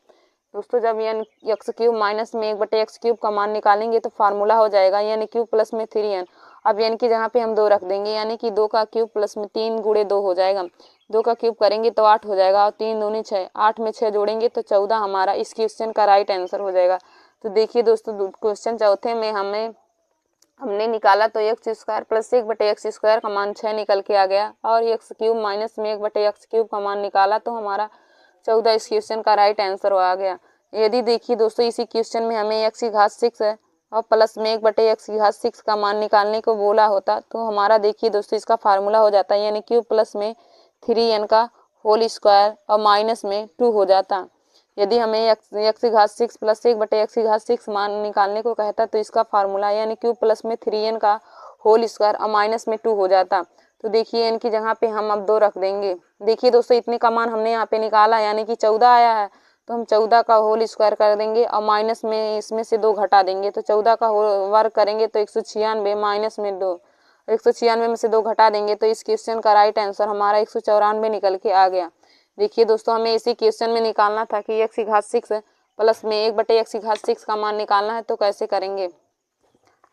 दोस्तों जब एन एक्स क्यूब माइनस में 1/x³ का मान निकालेंगे तो फार्मूला हो जाएगा एन क्यूब प्लस में 3n। अब n की जगह पे हम 2 रख देंगे, यानी कि 2 का क्यूब प्लस में 3 गुणे 2 हो जाएगा। 2 का क्यूब करेंगे तो 8 हो जाएगा और 3 दूनी 6, 8 में 6 जोड़ेंगे तो 14 हमारा इस क्वेश्चन का राइट आंसर हो जाएगा। तो देखिए दोस्तों, क्वेश्चन चौथे में हमने निकाला तो x square plus 1/x square का मान 6 निकल के आ गया, और एक्स क्यूब माइनस में 1/x क्यूब का मान निकाला तो हमारा 14 इस क्वेश्चन का राइट आंसर आ गया। यदि देखिए दोस्तों, इसी क्वेश्चन में हमें x की घात 6 है और प्लस में 1/x की घात 6 का मान निकालने को बोला होता तो हमारा देखिए दोस्तों इसका फार्मूला हो जाता है, यानी क्यूब प्लस में 3n का होल स्क्वायर और माइनस में 2 हो जाता। यदि हमें x की घात 6 प्लस 1/x की घात 6 मान निकालने को कहता तो इसका फार्मूला यानी क्यूब प्लस में 3n का होल स्क्वायर और माइनस में 2 हो जाता। तो देखिए n की जगह पे हम अब 2 रख देंगे। देखिए दोस्तों, इतने का मान हमने यहाँ पे निकाला, यानी कि 14 आया है, तो हम 14 का होल स्क्वायर कर देंगे और माइनस में इसमें से 2 घटा देंगे, तो 14 का वर्ग करेंगे तो 196 माइनस में 2, 196 में से 2 घटा देंगे तो इस क्वेश्चन का राइट आंसर हमारा 194 निकल के आ गया। देखिए दोस्तों, हमें इसी क्वेश्चन में निकालना था कि x की घात 6 प्लस में 1/x की घात 6 का मान निकालना है, तो कैसे करेंगे।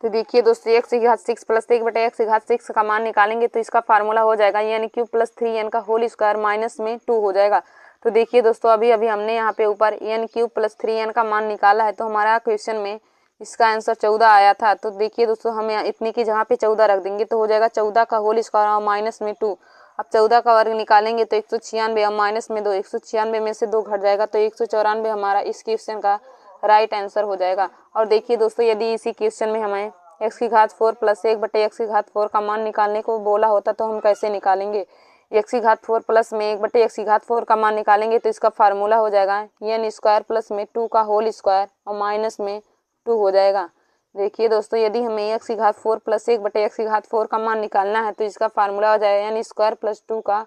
तो देखिए दोस्तों, x की घात 6 प्लस 1/x की घात 6 का मान निकालेंगे तो इसका फार्मूला हो जाएगा, यानी क्यूब प्लस 3n का होल स्क्वायर माइनस में 2 हो जाएगा। तो देखिए दोस्तों, अभी हमने यहाँ पे ऊपर n क्यूब प्लस 3n का मान निकाला है, तो हमारा क्वेश्चन में इसका आंसर 14 आया था। तो देखिए दोस्तों, हम इतने की जगह पे 14 रख देंगे तो हो जाएगा 14 का होल स्क्वायर और माइनस में 2। अब 14 का वर्ग निकालेंगे तो 196 और माइनस में 2, 196 में से 2 घट जाएगा तो 194 हमारा इस क्वेश्चन का राइट आंसर हो जाएगा। और देखिए दोस्तों, यदि इसी क्वेश्चन में हमें x की घात 4 प्लस 1/x की घात 4 का मान निकालने को बोला होता तो हम कैसे निकालेंगे। x की घात 4 प्लस में 1/x की घात 4 का मान निकालेंगे तो इसका फार्मूला हो जाएगा n स्क्वायर प्लस में 2 का होल स्क्वायर और माइनस में 2 हो जाएगा। देखिए दोस्तों, यदि हमें x की घात 4 प्लस 1/x की घात 4 का मान निकालना है तो इसका फार्मूला हो जाएगा n स्क्वायर प्लस 2 का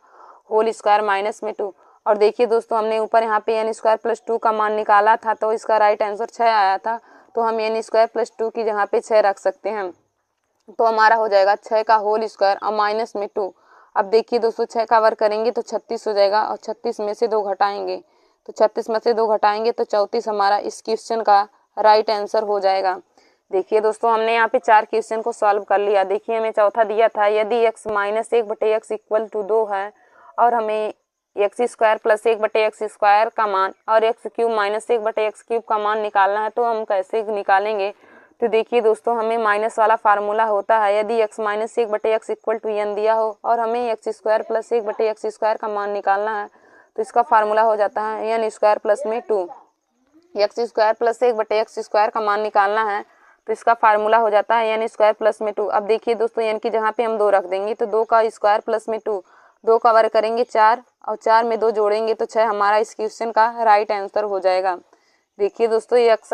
होल स्क्वायर माइनस में 2। और देखिए दोस्तों, हमने ऊपर यहाँ पे n स्क्वायर प्लस 2 का मान निकाला था तो इसका राइट आंसर 6 आया था, तो हम n स्क्वायर प्लस 2 की जगह पे 6 रख सकते हैं, तो हमारा हो जाएगा 6 का होल स्क्वायर और माइनस में 2। अब देखिए दोस्तों, 6 का वर्ग करेंगे तो 36 हो जाएगा और 36 में से 2 घटाएंगे तो 36 में से 2 घटाएंगे तो 34 हमारा इस क्वेश्चन का राइट आंसर हो जाएगा। देखिए दोस्तों, हमने यहाँ पे 4 क्वेश्चन को सॉल्व कर लिया। देखिए, हमें चौथा दिया था, यदि x minus 1/x equal to 2 है और हमें x square plus 1/x square का मान और x cube minus 1/x cube का मान निकालना है, तो हम कैसे निकालेंगे। तो देखिए दोस्तों, हमें माइनस वाला फार्मूला होता है, यदि x minus 1/x equal to n दिया हो और हमें x square plus 1/x square का मान निकालना है तो इसका फार्मूला हो जाता है n स्क्वायर प्लस में 2। x square plus 1/x square का मान निकालना है तो इसका फार्मूला हो जाता है n स्क्वायर प्लस में 2। अब देखिए दोस्तों, n की जगह पे हम 2 रख देंगे तो 2 का स्क्वायर प्लस में 2, 2 का वर्ग करेंगे 4 और 4 में 2 जोड़ेंगे तो 6 हमारा इस क्वेश्चन का राइट आंसर हो जाएगा। देखिए दोस्तों, x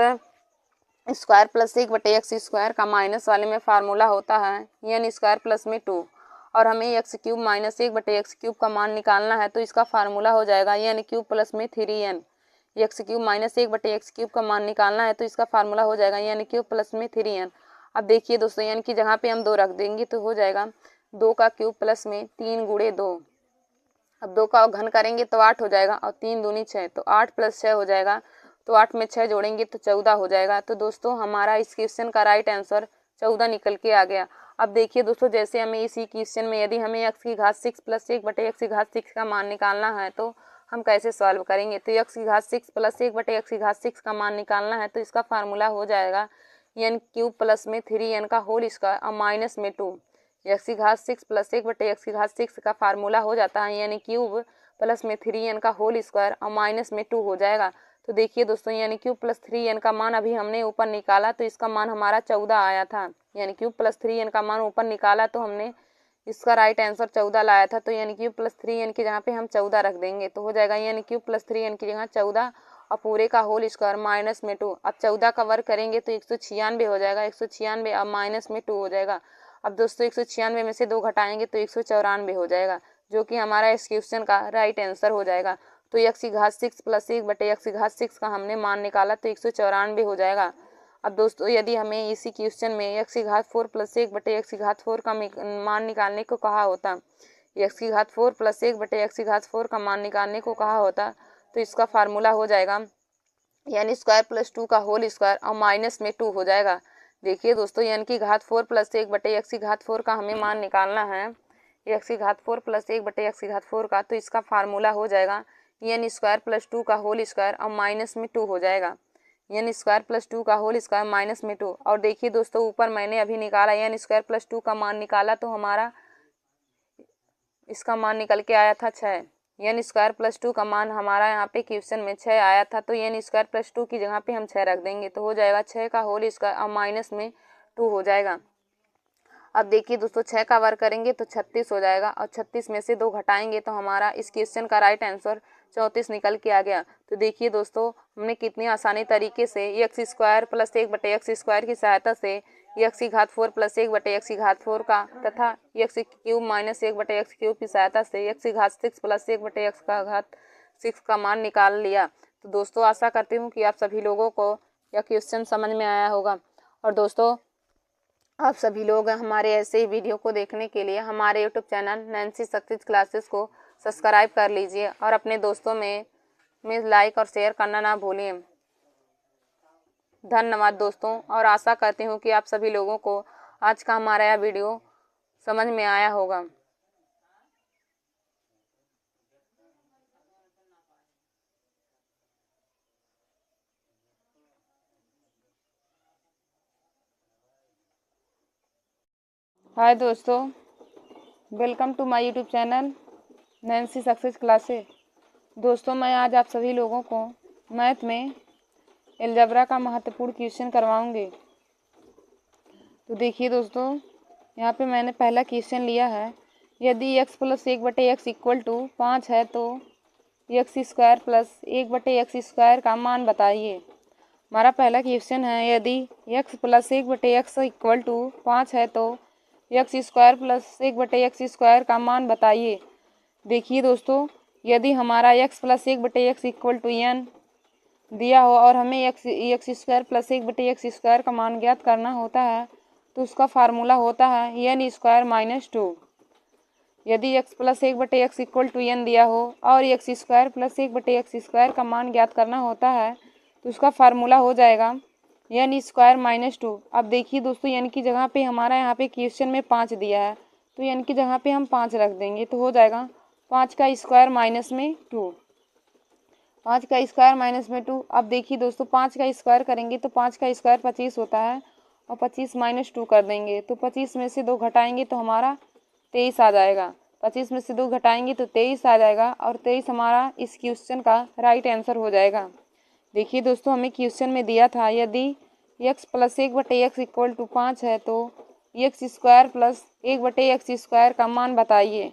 square plus 1/x square का माइनस वाले में फार्मूला होता है n स्क्वायर प्लस में 2 और हमें x cube minus 1/x cube का मान निकालना है तो इसका फार्मूला हो जाएगा n क्यूब प्लस में 3n। x cube minus 1/x cube का मान निकालना है तो इसका फार्मूला हो जाएगा n क्यूब प्लस में 3n। अब देखिए दोस्तों, n की जगह पे हम 2 रख देंगे तो हो जाएगा 2 का क्यूब प्लस में 3 गुणे 2। अब 2 का घन करेंगे तो 8 हो जाएगा और 3 दूनी 6, तो 8 प्लस 6 हो जाएगा, तो 8 में 6 जोड़ेंगे तो 14 हो जाएगा। तो दोस्तों, हमारा इस क्वेश्चन का राइट आंसर 14 निकल के आ गया। अब देखिए दोस्तों, जैसे हमें इसी क्वेश्चन में यदि हमें x की घात 6 प्लस 1/x की घात 6 का मान निकालना है तो हम कैसे सॉल्व करेंगे। तो x की घात 6 प्लस 1/x की घात 6 का मान निकालना है तो इसका फार्मूला हो जाएगा n क्यूब प्लस में 3n का होल स्क्वायर और माइनस में 2। x की घात 6 प्लस 1/x की घात 6 का फार्मूला हो जाता है n क्यूब प्लस में 3n का होल स्क्वायर और माइनस में 2 हो जाएगा। तो देखिए दोस्तों, n क्यूब प्लस 3n का मान अभी हमने ऊपर निकाला तो इसका मान हमारा 14 आया था। n क्यूब प्लस 3n का मान ऊपर निकाला तो हमने इसका राइट आंसर 14 लाया था, तो n क्यूब प्लस 3n की जगह पे हम 14 रख देंगे तो हो जाएगा n क्यूब प्लस 3n की जगह 14 और पूरे का होल स्क्वायर माइनस में 2। अब 14 का वर्ग करेंगे तो 196 हो जाएगा, 196 अब माइनस में 2 हो जाएगा। अब दोस्तों, 196 में से 2 घटाएंगे तो 194 हो जाएगा, जो कि हमारा इस क्वेश्चन का राइट आंसर हो जाएगा। तो x की घात 6 प्लस 1/x की घात 6 का हमने मान निकाला तो 194 हो जाएगा। अब दोस्तों, यदि हमें इसी क्वेश्चन में x की घात 4 प्लस 1/x की घात 4 का मान निकालने को कहा होता, x की घात 4 प्लस 1/x की घात 4 का मान निकालने को कहा होता तो इसका फार्मूला हो जाएगा n स्क्वायर प्लस 2 का होल स्क्वायर और माइनस में 2 हो जाएगा। देखिए दोस्तों, n की घात 4 प्लस 1 बटे x की घात 4 का हमें मान निकालना है, x की घात 4 प्लस 1 बटे x की घात 4 का। तो इसका फार्मूला हो जाएगा n स्क्वायर प्लस 2 का होल स्क्वायर और माइनस में 2 हो जाएगा, n स्क्वायर प्लस 2 का होल स्क्वायर माइनस में 2। और देखिए दोस्तों, ऊपर मैंने अभी निकाला n स्क्वायर प्लस 2 का मान निकाला, तो हमारा इसका मान निकल के आया था 6। n स्क्वायर प्लस 2 का मान हमारा यहाँ पे क्वेश्चन में 6 आया था, तो n स्क्वायर प्लस 2 की जगह पे हम 6 रख देंगे, तो हो जाएगा 6 का होल स्क्वायर और माइनस में 2 हो जाएगा। अब देखिए दोस्तों, 6 का वर्ग करेंगे तो 36 हो जाएगा, और 36 में से 2 घटाएंगे तो हमारा इस क्वेश्चन का राइट आंसर 34 निकल के आ गया। तो देखिए दोस्तों, हमने कितनी आसानी तरीके से x स्क्वायर प्लस 1 बटे x स्क्वायर की सहायता से x की घात 4 प्लस 1 बटे x की घात 4 का तथा x क्यूब माइनस 1 बटे x क्यूब की सहायता से x की घात 6 प्लस 1 बटे x का घात 6 का मान निकाल लिया। तो दोस्तों, आशा करती हूँ कि आप सभी लोगों को यह क्वेश्चन समझ में आया होगा। और दोस्तों, आप सभी लोग हमारे ऐसे ही वीडियो को देखने के लिए हमारे YouTube channel Nancy success classes को सब्सक्राइब कर लीजिए और अपने दोस्तों में लाइक और शेयर करना ना भूलिए। धन्यवाद दोस्तों, और आशा करती हूँ कि आप सभी लोगों को आज का हमारा यह वीडियो समझ में आया होगा। हाय दोस्तों, welcome to my YouTube channel Nancy success classes. दोस्तों, मैं आज आप सभी लोगों को मैथ में अलजेब्रा का महत्वपूर्ण क्वेश्चन करवाऊंगी। तो देखिए दोस्तों, यहाँ पे मैंने पहला क्वेश्चन लिया है, यदि x प्लस 1 बटे एक्स इक्वल टू 5 है तो एक्स स्क्वायर प्लस 1 बटे एक्स स्क्वायर का मान बताइए। हमारा पहला क्वेश्चन है, यदि x प्लस 1 बटे एक्स इक्वल टू 5 है तो एक्स स्क्वायर प्लस 1 बटे एक्स स्क्वायर का मान बताइए। देखिए दोस्तों, यदि हमारा x प्लस 1 बटे एक्स इक्वल टू n दिया हो और हमें एक्स स्क्वायर प्लस 1 बटे एक्स स्क्वायर का मान ज्ञात करना होता है, तो उसका फार्मूला होता है n स्क्वायर माइनस 2। यदि x प्लस 1 बटे एक्स इक्वल टू n दिया हो और एक्स स्क्वायर प्लस 1 बटे एक्स स्क्वायर का मान ज्ञात करना होता है, तो उसका फार्मूला हो जाएगा n स्क्वायर माइनस 2। अब देखिए दोस्तों, n की जगह पे हमारा यहाँ पे क्वेश्चन में 5 दिया है, तो n की जगह पे हम 5 रख देंगे, तो हो जाएगा 5 का स्क्वायर माइनस में 2। 5 का स्क्वायर माइनस में 2। अब देखिए दोस्तों, 5 का स्क्वायर करेंगे तो 5 का स्क्वायर 25 होता है, और 25 माइनस 2 कर देंगे, तो 25 में से 2 घटाएंगे तो हमारा 23 आ जाएगा। 25 में से 2 घटाएंगे तो 23 आ जाएगा, और 23 हमारा इस क्वेश्चन का राइट आंसर हो जाएगा। देखिए दोस्तों, हमें क्वेश्चन में दिया था, यदि x प्लस 1 बटे एक्स इक्वल टू 5 है तो एक्स स्क्वायर प्लस 1 बटे एक्स स्क्वायर का मान बताइए।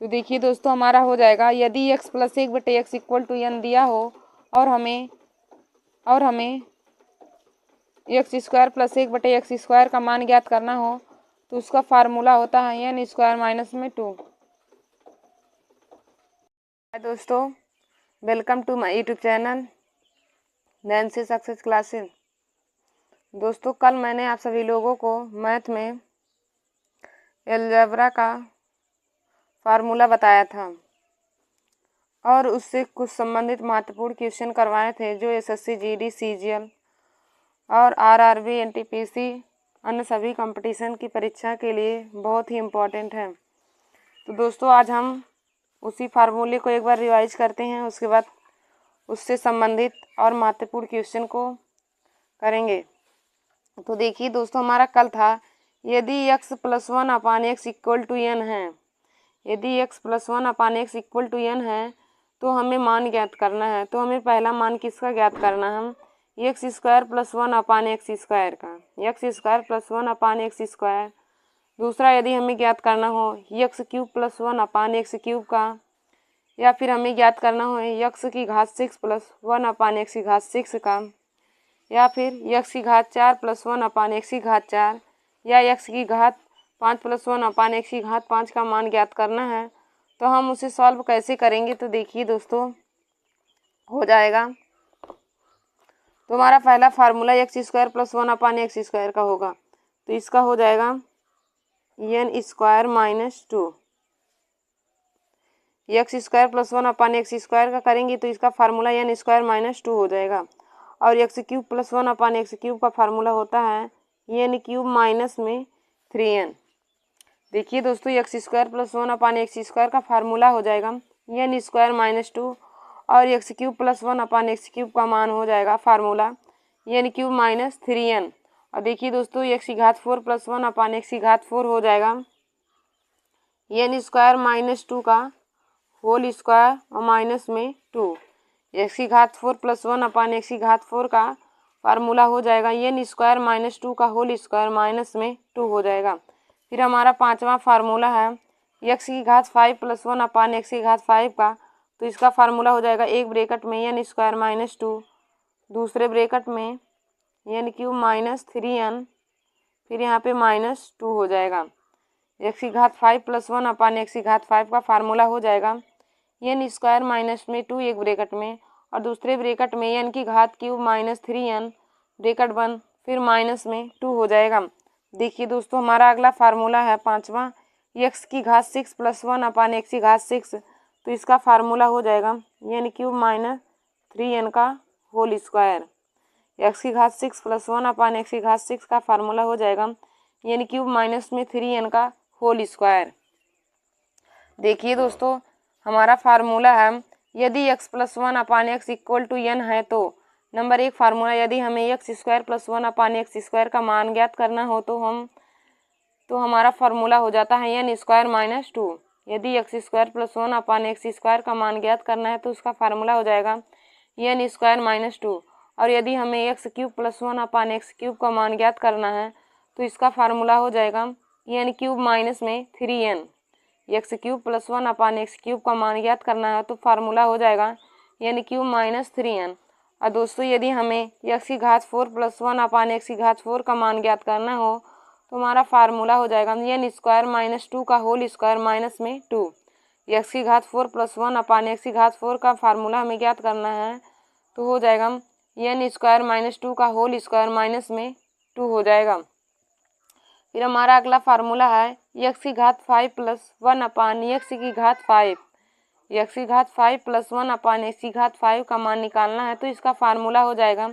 तो देखिए दोस्तों, हमारा हो जाएगा, यदि x प्लस 1 बटे एक्स इक्वल टू n दिया हो और हमें एक्स स्क्वायर प्लस 1 बटे एक्स स्क्वायर का मान ज्ञात करना हो, तो उसका फार्मूला होता है n स्क्वायर माइनस में 2। दोस्तों, welcome to my YouTube channel Nancy success classes. दोस्तों, कल मैंने आप सभी लोगों को मैथ में अलजेब्रा का फार्मूला बताया था और उससे कुछ संबंधित महत्वपूर्ण क्वेश्चन करवाए थे, जो एसएससी जीडी सीजीएल और आरआरबी एनटीपीसी अन्य सभी कंपटीशन की परीक्षा के लिए बहुत ही इम्पोर्टेंट है। तो दोस्तों, आज हम उसी फार्मूले को एक बार रिवाइज करते हैं, उसके बाद उससे संबंधित और महत्वपूर्ण क्वेश्चन को करेंगे। तो देखिए दोस्तों, हमारा कल था, यदि x plus 1 upon x equal to n है, यदि x plus 1 upon x equal to n है तो हमें मान ज्ञात करना है। तो हमें पहला मान किसका ज्ञात करना है, हम x square plus 1 upon x square का, x square plus 1 upon x square. दूसरा, यदि हमें ज्ञात करना हो x cube plus 1 upon x cube का, या फिर हमें ज्ञात करना हो एक्स की घात 6 प्लस 1 अपान एक्स की घात 6 का, या फिर एक्स की घात 4 प्लस 1 अपान एक्स की घात 4, या एक्स की घात 5 प्लस 1 अपान एक्स की घात 5 का मान ज्ञात करना है। तो हम उसे सॉल्व कैसे करेंगे, तो देखिए दोस्तों, हो जाएगा, तो हमारा पहला formula x square plus 1 upon x square का होगा, तो इसका हो जाएगा n square minus 2। X square plus 1 upon x square का करेंगे तो इसका फार्मूला n स्क्वायर माइनस 2 हो जाएगा। और x cube plus 1 upon x cube का फार्मूला होता है एन क्यूब माइनस में 3n। देखिए दोस्तों x square plus 1 upon x square का फार्मूला हो जाएगा एन स्क्वायर माइनस 2 और x cube plus 1 upon x cube का मान हो जाएगा formula N cube minus 3n। और देखिए दोस्तों एक्स की घात 4 प्लस 1 अपान एक्स की घात 4 हो जाएगा एन स्क्वायर माइनस 2 का होल स्क्वायर और माइनस में 2। एक्स की घात 4 प्लस 1 अपान एक्स की घात 4 का फार्मूला हो जाएगा एन स्क्वायर माइनस 2 का होल स्क्वायर माइनस में 2 हो जाएगा। फिर हमारा पांचवा फार्मूला है एक्स की घात 5 प्लस 1 अपान एक्स की घात 5 का, तो इसका फार्मूला हो जाएगा एक ब्रैकेट में एन स्क्वायर माइनस 2, दूसरे ब्रैकेट में एन क्यूब माइनस 3n, फिर यहाँ पे माइनस 2 हो जाएगा। एक्स की घात 5 प्लस 1 अपान एक्स की घात 5 का फार्मूला हो जाएगा एन स्क्वायर माइनस में 2 एक ब्रैकेट में और दूसरे ब्रैकेट में एन की घात क्यूब माइनस 3n ब्रैकेट बंद, फिर माइनस में 2 हो जाएगा। देखिए दोस्तों हमारा अगला फार्मूला है पांचवा एक्स की घात 6 प्लस 1 अपान एक्स की घात 6, तो इसका फार्मूला हो जाएगा एन क्यूब माइनस 3n का होल स्क्वायर। एक्स की घात 6 प्लस 1 अपान एक्स की घात 6 का फार्मूला हो जाएगा एन क्यूब माइनस में 3n का होल स्क्वायर। देखिए दोस्तों हमारा फार्मूला है यदि x plus 1 upon x equal to n है तो नंबर एक फार्मूला यदि हमें x square plus 1 upon x square का मान ज्ञात करना हो तो हमारा फार्मूला हो जाता है एन स्क्वायर माइनस 2। यदि x square plus 1 upon x square का मान ज्ञात करना है तो उसका फार्मूला हो जाएगा एन स्क्वायर माइनस 2। और यदि हमें x cube plus 1 upon x cube का मान ज्ञात करना है तो इसका फार्मूला हो जाएगा एन क्यूब माइनस में 3n। X cube plus 1 upon x cube का मान ज्ञात करना है तो फार्मूला हो जाएगा एन क्यूब माइनस 3n। और दोस्तों यदि हमें एक्स की घात 4 प्लस 1 अपान एक्स की घात 4 का मान ज्ञात करना हो तो हमारा फार्मूला हो जाएगा एन स्क्वायर माइनस 2 का होल स्क्वायर माइनस में 2। एक्स की घात 4 प्लस 1 अपान एक्स की घात 4 का फार्मूला हमें ज्ञात करना है तो हो जाएगा एन स्क्वायर माइनस 2 का होल स्क्वायर माइनस में 2 हो जाएगा। फिर हमारा अगला फार्मूला है एक्स की घात 5 प्लस 1 अपान एक्स की घात 5। एक्स की घात 5 प्लस 1 अपान एक्स की घात 5 का मान निकालना है तो इसका फार्मूला हो जाएगा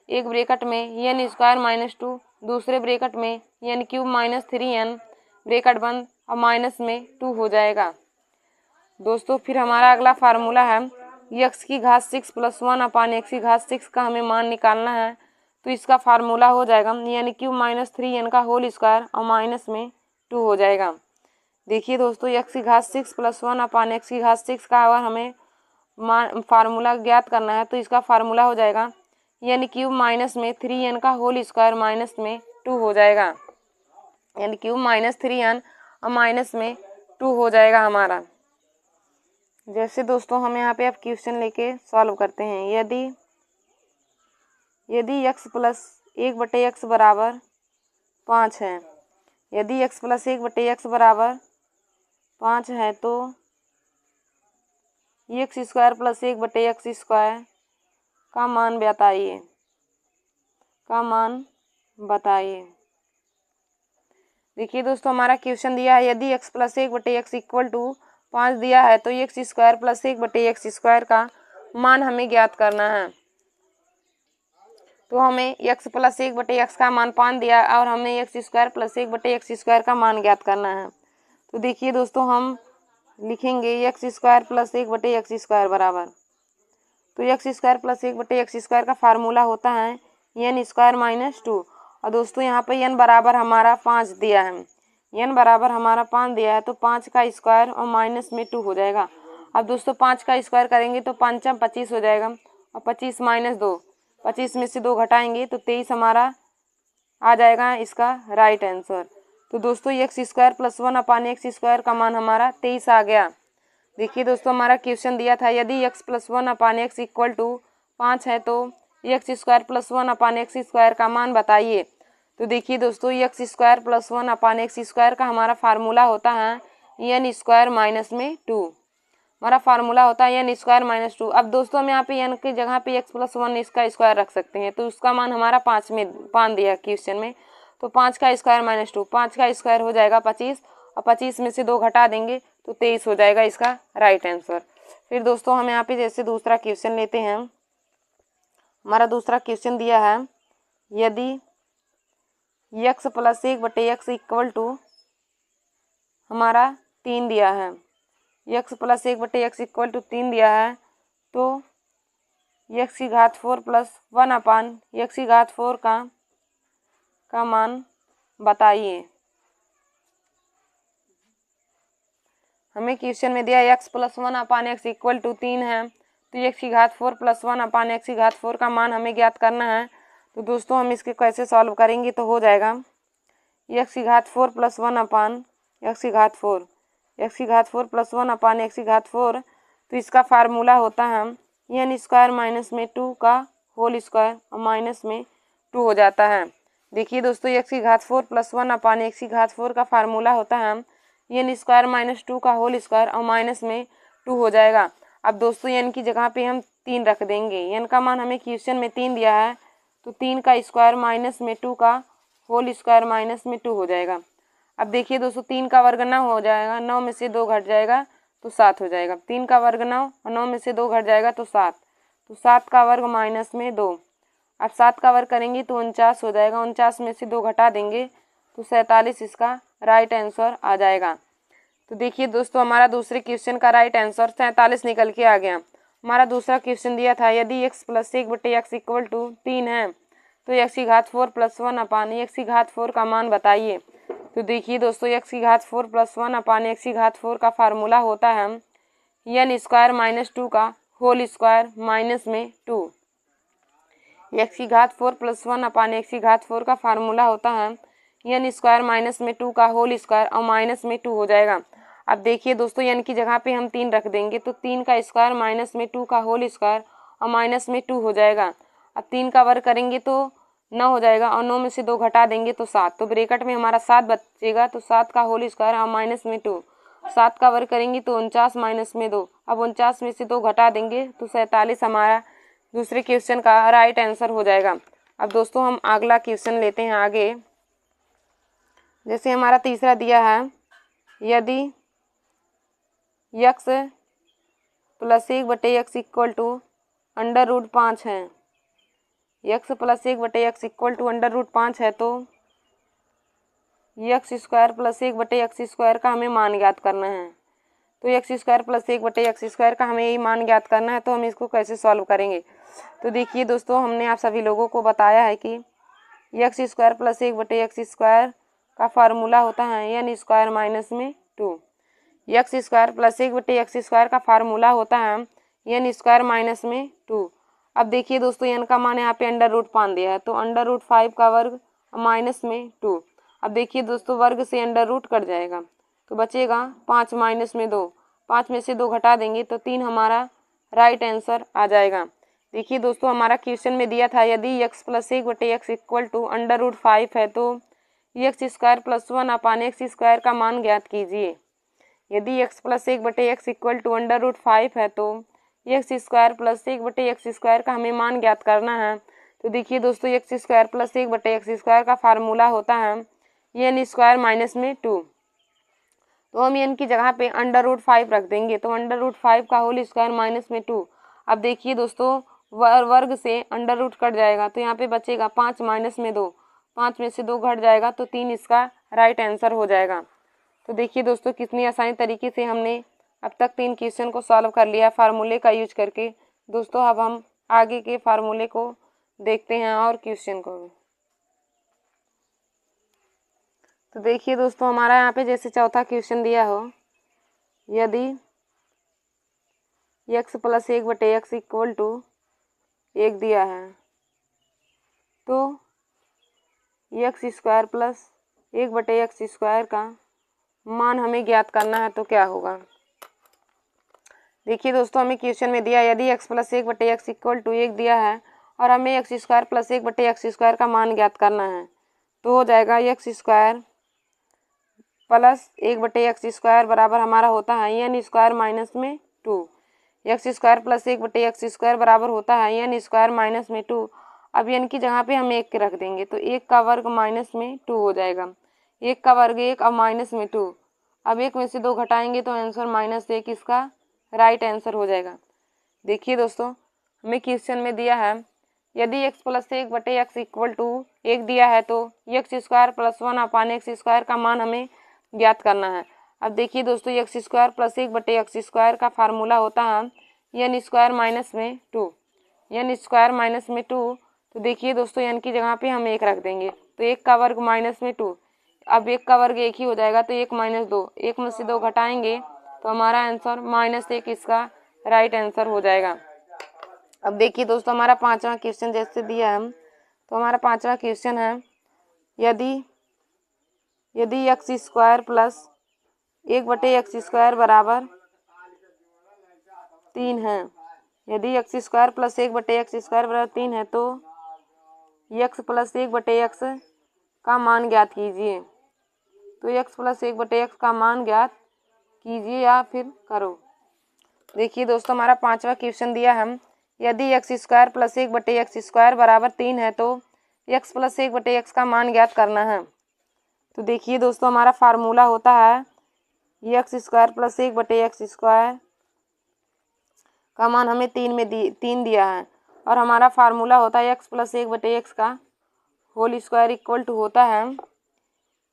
एक ब्रैकेट में एन स्क्वायर माइनस 2, दूसरे ब्रैकेट में N cube minus 3n bracket बंद और माइनस में 2 हो जाएगा। दोस्तों फिर हमारा अगला फार्मूला है एक्स की घात 6 प्लस 1 अपान एक्स की घात 6 का हमें मान निकालना है तो इसका फार्मूला हो जाएगा एन क्यूब माइनस 3n का होल स्क्वायर और माइनस में 2 हो जाएगा। देखिए दोस्तों एक्स की घात 6 प्लस 1 अपान एक्स की घात 6 का अगर हमें फार्मूला ज्ञात करना है तो इसका फार्मूला हो जाएगा एन क्यूब माइनस में 3n का होल स्क्वायर माइनस में 2 हो जाएगा। एन क्यूब माइनस 3n और माइनस में 2 हो जाएगा हमारा। जैसे दोस्तों हम यहाँ पे अब क्वेश्चन लेके सॉल्व करते हैं। यदि x प्लस 1/x बराबर 5 है, यदि x प्लस 1/x बराबर 5 है तो x square plus 1/x square का मान बताइए। देखिए दोस्तों हमारा क्वेश्चन दिया है यदि x plus 1/x equal to 5 दिया है तो x square plus 1/x square का मान हमें ज्ञात करना है। तो हमें x प्लस 1/x का मान 5 दिया और हमें x square plus 1/x square का मान ज्ञात करना है। तो देखिए दोस्तों हम लिखेंगे x square plus 1/x square बराबर, तो x square plus 1/x square का फार्मूला होता है एन स्क्वायर माइनस 2। और दोस्तों यहाँ पे n बराबर हमारा 5 दिया है, n बराबर हमारा 5 दिया है तो 5 का स्क्वायर और माइनस में 2 हो जाएगा। अब दोस्तों 5 का स्क्वायर करेंगे तो 5 25 हो जाएगा और 25 माइनस 2, 25 में से 2 घटाएंगे तो 23 हमारा आ जाएगा इसका राइट आंसर। तो दोस्तों x square plus 1 upon x square का मान हमारा 23 आ गया। देखिए दोस्तों हमारा क्वेश्चन दिया था यदि x plus 1 upon x equal to 5 है तो x square plus 1 upon x square का मान बताइए। तो देखिए दोस्तों x square plus 1 upon x square का हमारा फार्मूला होता है एन स्क्वायर माइनस में 2। हमारा फार्मूला होता है एन स्क्वायर माइनस 2। अब दोस्तों हम यहाँ पे एन की जगह पे एक्स प्लस 1 इसका स्क्वायर रख सकते हैं तो उसका मान हमारा 5 दिया क्वेश्चन में, तो 5 का स्क्वायर माइनस 2, 5 का स्क्वायर हो जाएगा 25 और 25 में से 2 घटा देंगे तो 23 हो जाएगा इसका राइट आंसर। फिर दोस्तों हम यहाँ पे जैसे दूसरा क्वेश्चन लेते हैं। हमारा दूसरा क्वेश्चन दिया है यदि x plus 1/x equal to हमारा 3 दिया है, x plus 1/x equal to 3 दिया है तो x की घात 4 प्लस 1 अपान x की घात 4 का मान बताइए। हमें क्वेश्चन में दिया x plus 1 upon x equal to 3 है, तो x की घात 4 प्लस 1 अपान x की घात 4 का मान हमें ज्ञात करना है। तो दोस्तों हम इसके कैसे सॉल्व करेंगे, तो हो जाएगा x की घात 4 प्लस 1 अपान x की घात 4, x की घात 4 प्लस 1 अपान x की घात 4, तो इसका फार्मूला होता है n स्क्वायर माइनस में 2 का होल स्क्वायर और माइनस में 2 हो जाता है। देखिए दोस्तों x की घात 4 प्लस 1 अपान x की घात 4 का फार्मूला होता है n स्क्वायर माइनस 2 का होल स्क्वायर और माइनस में 2 हो जाएगा। अब दोस्तों n की जगह पे हम 3 रख देंगे, n का मान हमें क्वेश्चन में 3 दिया है, तो 3 का स्क्वायर माइनस में 2 का होल स्क्वायर माइनस में 2 हो जाएगा। अब देखिए दोस्तों 3 का वर्ग 9 हो जाएगा, 9 में से 2 घट जाएगा तो 7 हो जाएगा। 3 का वर्ग 9 और 9 में से 2 घट जाएगा तो 7, तो 7 का वर्ग माइनस में 2। अब 7 का वर्ग करेंगे तो 49 हो जाएगा, 49 में से 2 घटा देंगे तो 47 इसका राइट आंसर आ जाएगा। तो देखिए दोस्तों हमारा दूसरे क्वेश्चन का राइट आंसर 47 निकल के आ गया। हमारा दूसरा क्वेश्चन दिया था यदि x plus 1/x equal to 3 है तो x की घात 4 प्लस 1 अपान x की घात 4 का मान बताइए। तो देखिए दोस्तों x की घात 4 प्लस 1 अपान x की घात 4 का फार्मूला होता है n स्क्वायर माइनस 2 का होल स्क्वायर माइनस में 2। x की घात 4 प्लस 1 अपान x की घात 4 का फार्मूला होता है n स्क्वायर माइनस में 2 का होल स्क्वायर और माइनस में 2 हो जाएगा। अब देखिए दोस्तों n की जगह पे हम 3 रख देंगे, तो 3 का स्क्वायर माइनस में 2 का होल स्क्वायर और माइनस में 2 हो जाएगा। अब 3 का वर्ग करेंगे तो 9 हो जाएगा और 9 में से 2 घटा देंगे तो 7, तो ब्रैकेट में हमारा 7 बचेगा, तो 7 का होल स्क्वायर और माइनस में 2, 7 का वर्ग करेंगे तो 49 माइनस में 2, अब 49 में से 2 घटा देंगे तो 47 हमारा दूसरे क्वेश्चन का राइट आंसर हो जाएगा। अब दोस्तों हम अगला क्वेश्चन लेते हैं आगे। जैसे हमारा तीसरा दिया है यदि x plus 1/x equal to under root 5 है, x plus 1/x equal to under root 5 है तो x square plus 1/x square का हमें मान ज्ञात करना है। तो x square plus 1/x square का हमें यही मान ज्ञात करना है, तो हम इसको कैसे सॉल्व करेंगे। तो देखिए दोस्तों हमने आप सभी लोगों को बताया है कि x square plus 1/x square का फार्मूला होता है n स्क्वायर माइनस में 2। x square plus 1/x square का फार्मूला होता है n स्क्वायर माइनस में 2। अब देखिए दोस्तों n का मान यहाँ पे अंडर रूट 5 दिया है, तो अंडर रूट 5 का वर्ग माइनस में 2। अब देखिए दोस्तों वर्ग से अंडर रूट कट जाएगा तो बचेगा 5 माइनस में 2, 5 में से 2 घटा देंगे तो 3 हमारा राइट आंसर आ जाएगा। देखिए दोस्तों हमारा क्वेश्चन में दिया था यदि x plus 1/x equal to under root 5 है तो x square plus 1 upon x square का मान ज्ञात कीजिए। यदि x plus 1/x equal to under root 5 है तो x square plus 1/x square का हमें मान ज्ञात करना है। तो देखिए दोस्तों x square plus 1/x square का फार्मूला होता है n स्क्वायर माइनस में 2, तो हम n की जगह पे अंडर रूट 5 रख देंगे, तो अंडर रूट 5 का होल स्क्वायर माइनस में 2। अब देखिए दोस्तों वर्ग से अंडर रूट कट जाएगा तो यहाँ पे बचेगा 5 माइनस में 2, 5 में से 2 घट जाएगा तो 3 इसका राइट आंसर हो जाएगा। तो देखिए दोस्तों कितनी आसानी तरीके से हमने अब तक 3 क्वेश्चन को सॉल्व कर लिया फार्मूले का यूज करके। दोस्तों अब हम आगे के फार्मूले को देखते हैं और क्वेश्चन को भी। तो देखिए दोस्तों हमारा यहाँ पे जैसे चौथा क्वेश्चन दिया हो यदि x plus 1/x equal to 1 दिया है तो x square plus 1/x square का मान हमें ज्ञात करना है तो क्या होगा। देखिए दोस्तों हमें क्वेश्चन में दिया यदि x plus 1/x equal to 1 दिया है और हमें x square plus 1/x square का मान ज्ञात करना है, तो हो जाएगा x square plus 1/x square बराबर हमारा होता है n स्क्वायर माइनस में 2। x square plus 1/x square बराबर होता है n स्क्वायर माइनस में 2। अब n की जगह पे हम 1 के रख देंगे तो 1 का वर्ग माइनस में 2 हो जाएगा, 1 का वर्ग 1 अब माइनस में 2, अब 1 में से 2 घटाएंगे तो आंसर -1 इसका राइट आंसर हो जाएगा। देखिए दोस्तों हमें क्वेश्चन में दिया है यदि x plus 1/x equal to 1 दिया है तो x square plus 1 upon x square का मान हमें ज्ञात करना है। अब देखिए दोस्तों, x square plus 1/x square का फार्मूला होता है n स्क्वायर माइनस में 2, n स्क्वायर माइनस में 2। तो देखिए दोस्तों, n की जगह पे हम 1 रख देंगे, तो 1 का वर्ग माइनस में 2। अब 1 का वर्ग 1 ही हो जाएगा, तो 1 माइनस 2, 1 में से 2 घटाएंगे तो हमारा आंसर -1 इसका राइट आंसर हो जाएगा। अब देखिए दोस्तों, हमारा 5वां क्वेश्चन जैसे दिया है, तो हमारा 5वां क्वेश्चन है, यदि x square plus 1/x square बराबर 3 है, यदि x square plus 1/x square बराबर 3 है तो x प्लस 1/x का मान ज्ञात कीजिए। तो x प्लस 1/x का मान ज्ञात कीजिए या फिर करो। देखिए दोस्तों, हमारा 5वां क्वेश्चन दिया है, यदि x square plus 1/x square बराबर 3 है तो x प्लस 1/x का मान ज्ञात करना है। तो देखिए दोस्तों, हमारा फार्मूला होता है x square plus 1/x square का मान हमें 3 दिया है, और हमारा फार्मूला होता है x प्लस 1/x का होल स्क्वायर इक्वल टू होता है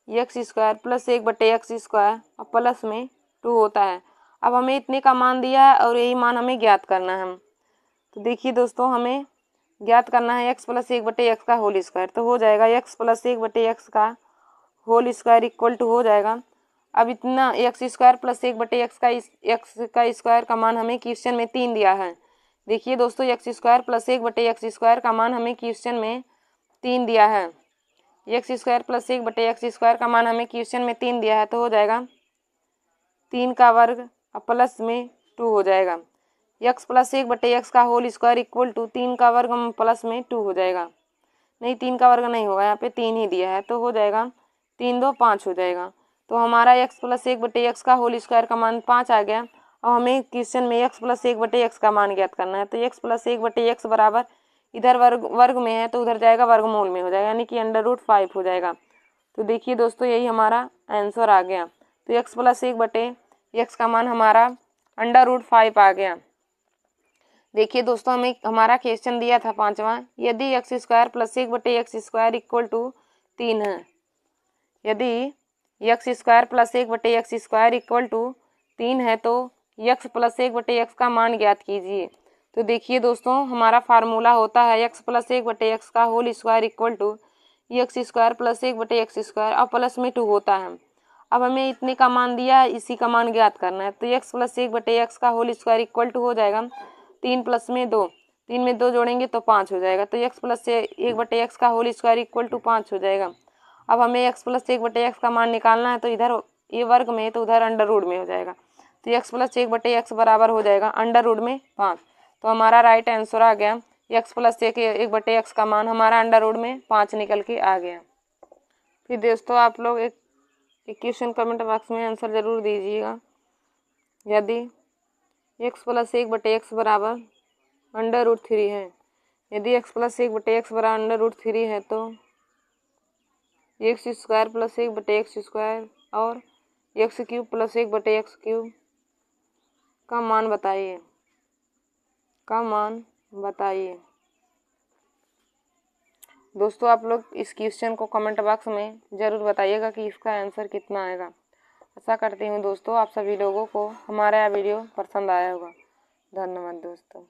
x square plus 1/x square और प्लस में 2 होता है। अब हमें इतने का मान दिया है और यही मान हमें ज्ञात करना है। तो देखिए दोस्तों, हमें ज्ञात करना है x प्लस 1/x का होल स्क्वायर, तो हो जाएगा x प्लस 1/x का होल स्क्वायर इक्वल टू हो जाएगा। अब इतना x स्क्वायर प्लस 1/x का x का स्क्वायर का मान हमें क्वेश्चन में 3 दिया है। देखिए दोस्तों, x square plus 1/x square का मान हमें क्वेश्चन में 3 दिया है। x square plus 1/x square का मान हमें क्वेश्चन में 3 दिया है, तो हो जाएगा 3 का वर्ग और प्लस में 2 हो जाएगा। x प्लस 1/x का होल स्क्वायर इक्वल टू 3 का वर्ग प्लस में 2 हो जाएगा। नहीं, 3 का वर्ग नहीं होगा, यहाँ पे 3 ही दिया है, तो हो जाएगा 3 2 5 हो जाएगा। तो हमारा x प्लस 1/x का होल स्क्वायर का मान 5 आ गया। और हमें क्वेश्चन में x प्लस 1/x का मान ज्ञात करना है। तो x प्लस 1/x बराबर इधर वर्ग में है तो उधर जाएगा वर्गमूल में हो जाएगा, यानी कि √5 हो जाएगा। तो देखिए दोस्तों, यही हमारा आंसर आ गया। तो x प्लस 1/x का मान हमारा √5 आ गया। देखिए दोस्तों, हमें हमारा क्वेश्चन दिया था 5वां, यदि x square plus 1/x square equal to 3 है, यदि x square plus 1/x square equal to 3 है तो x प्लस 1/x का मान ज्ञात कीजिए। तो देखिए दोस्तों, हमारा फार्मूला होता है x प्लस 1/x का whole square equal to x square plus 1/x square और प्लस में 2 होता है। अब हमें इतने का मान दिया है, इसी का मान ज्ञात करना है। तो x प्लस 1/x का होल स्क्वायर इक्वल टू हो जाएगा 3 प्लस में 2, 3 में 2 जोड़ेंगे तो 5 हो जाएगा। तो x प्लस 1/x का होल स्क्वायर इक्वल टू 5 हो जाएगा। अब हमें x प्लस 1/x का मान निकालना है, तो इधर ये वर्ग में तो उधर अंडर रूट में हो जाएगा। तो x प्लस 1/x बराबर हो जाएगा अंडर रूट में 5। तो हमारा राइट आंसर आ गया, x प्लस 1/x का मान हमारा अंडर रूट में 5 निकल के आ गया। फिर दोस्तों, आप लोग एक क्वेश्चन कमेंट बॉक्स में आंसर ज़रूर दीजिएगा। यदि x प्लस 1/x बराबर अंडर रूट 3 है, यदि x प्लस 1/x बराबर अंडर रूट 3 है तो x square plus 1/x square और x cube plus 1/x cube का मान बताइए, दोस्तों आप लोग इस क्वेश्चन को कमेंट बॉक्स में ज़रूर बताइएगा कि इसका आंसर कितना आएगा। आशा करती हूँ दोस्तों आप सभी लोगों को हमारा यह वीडियो पसंद आया होगा। धन्यवाद दोस्तों।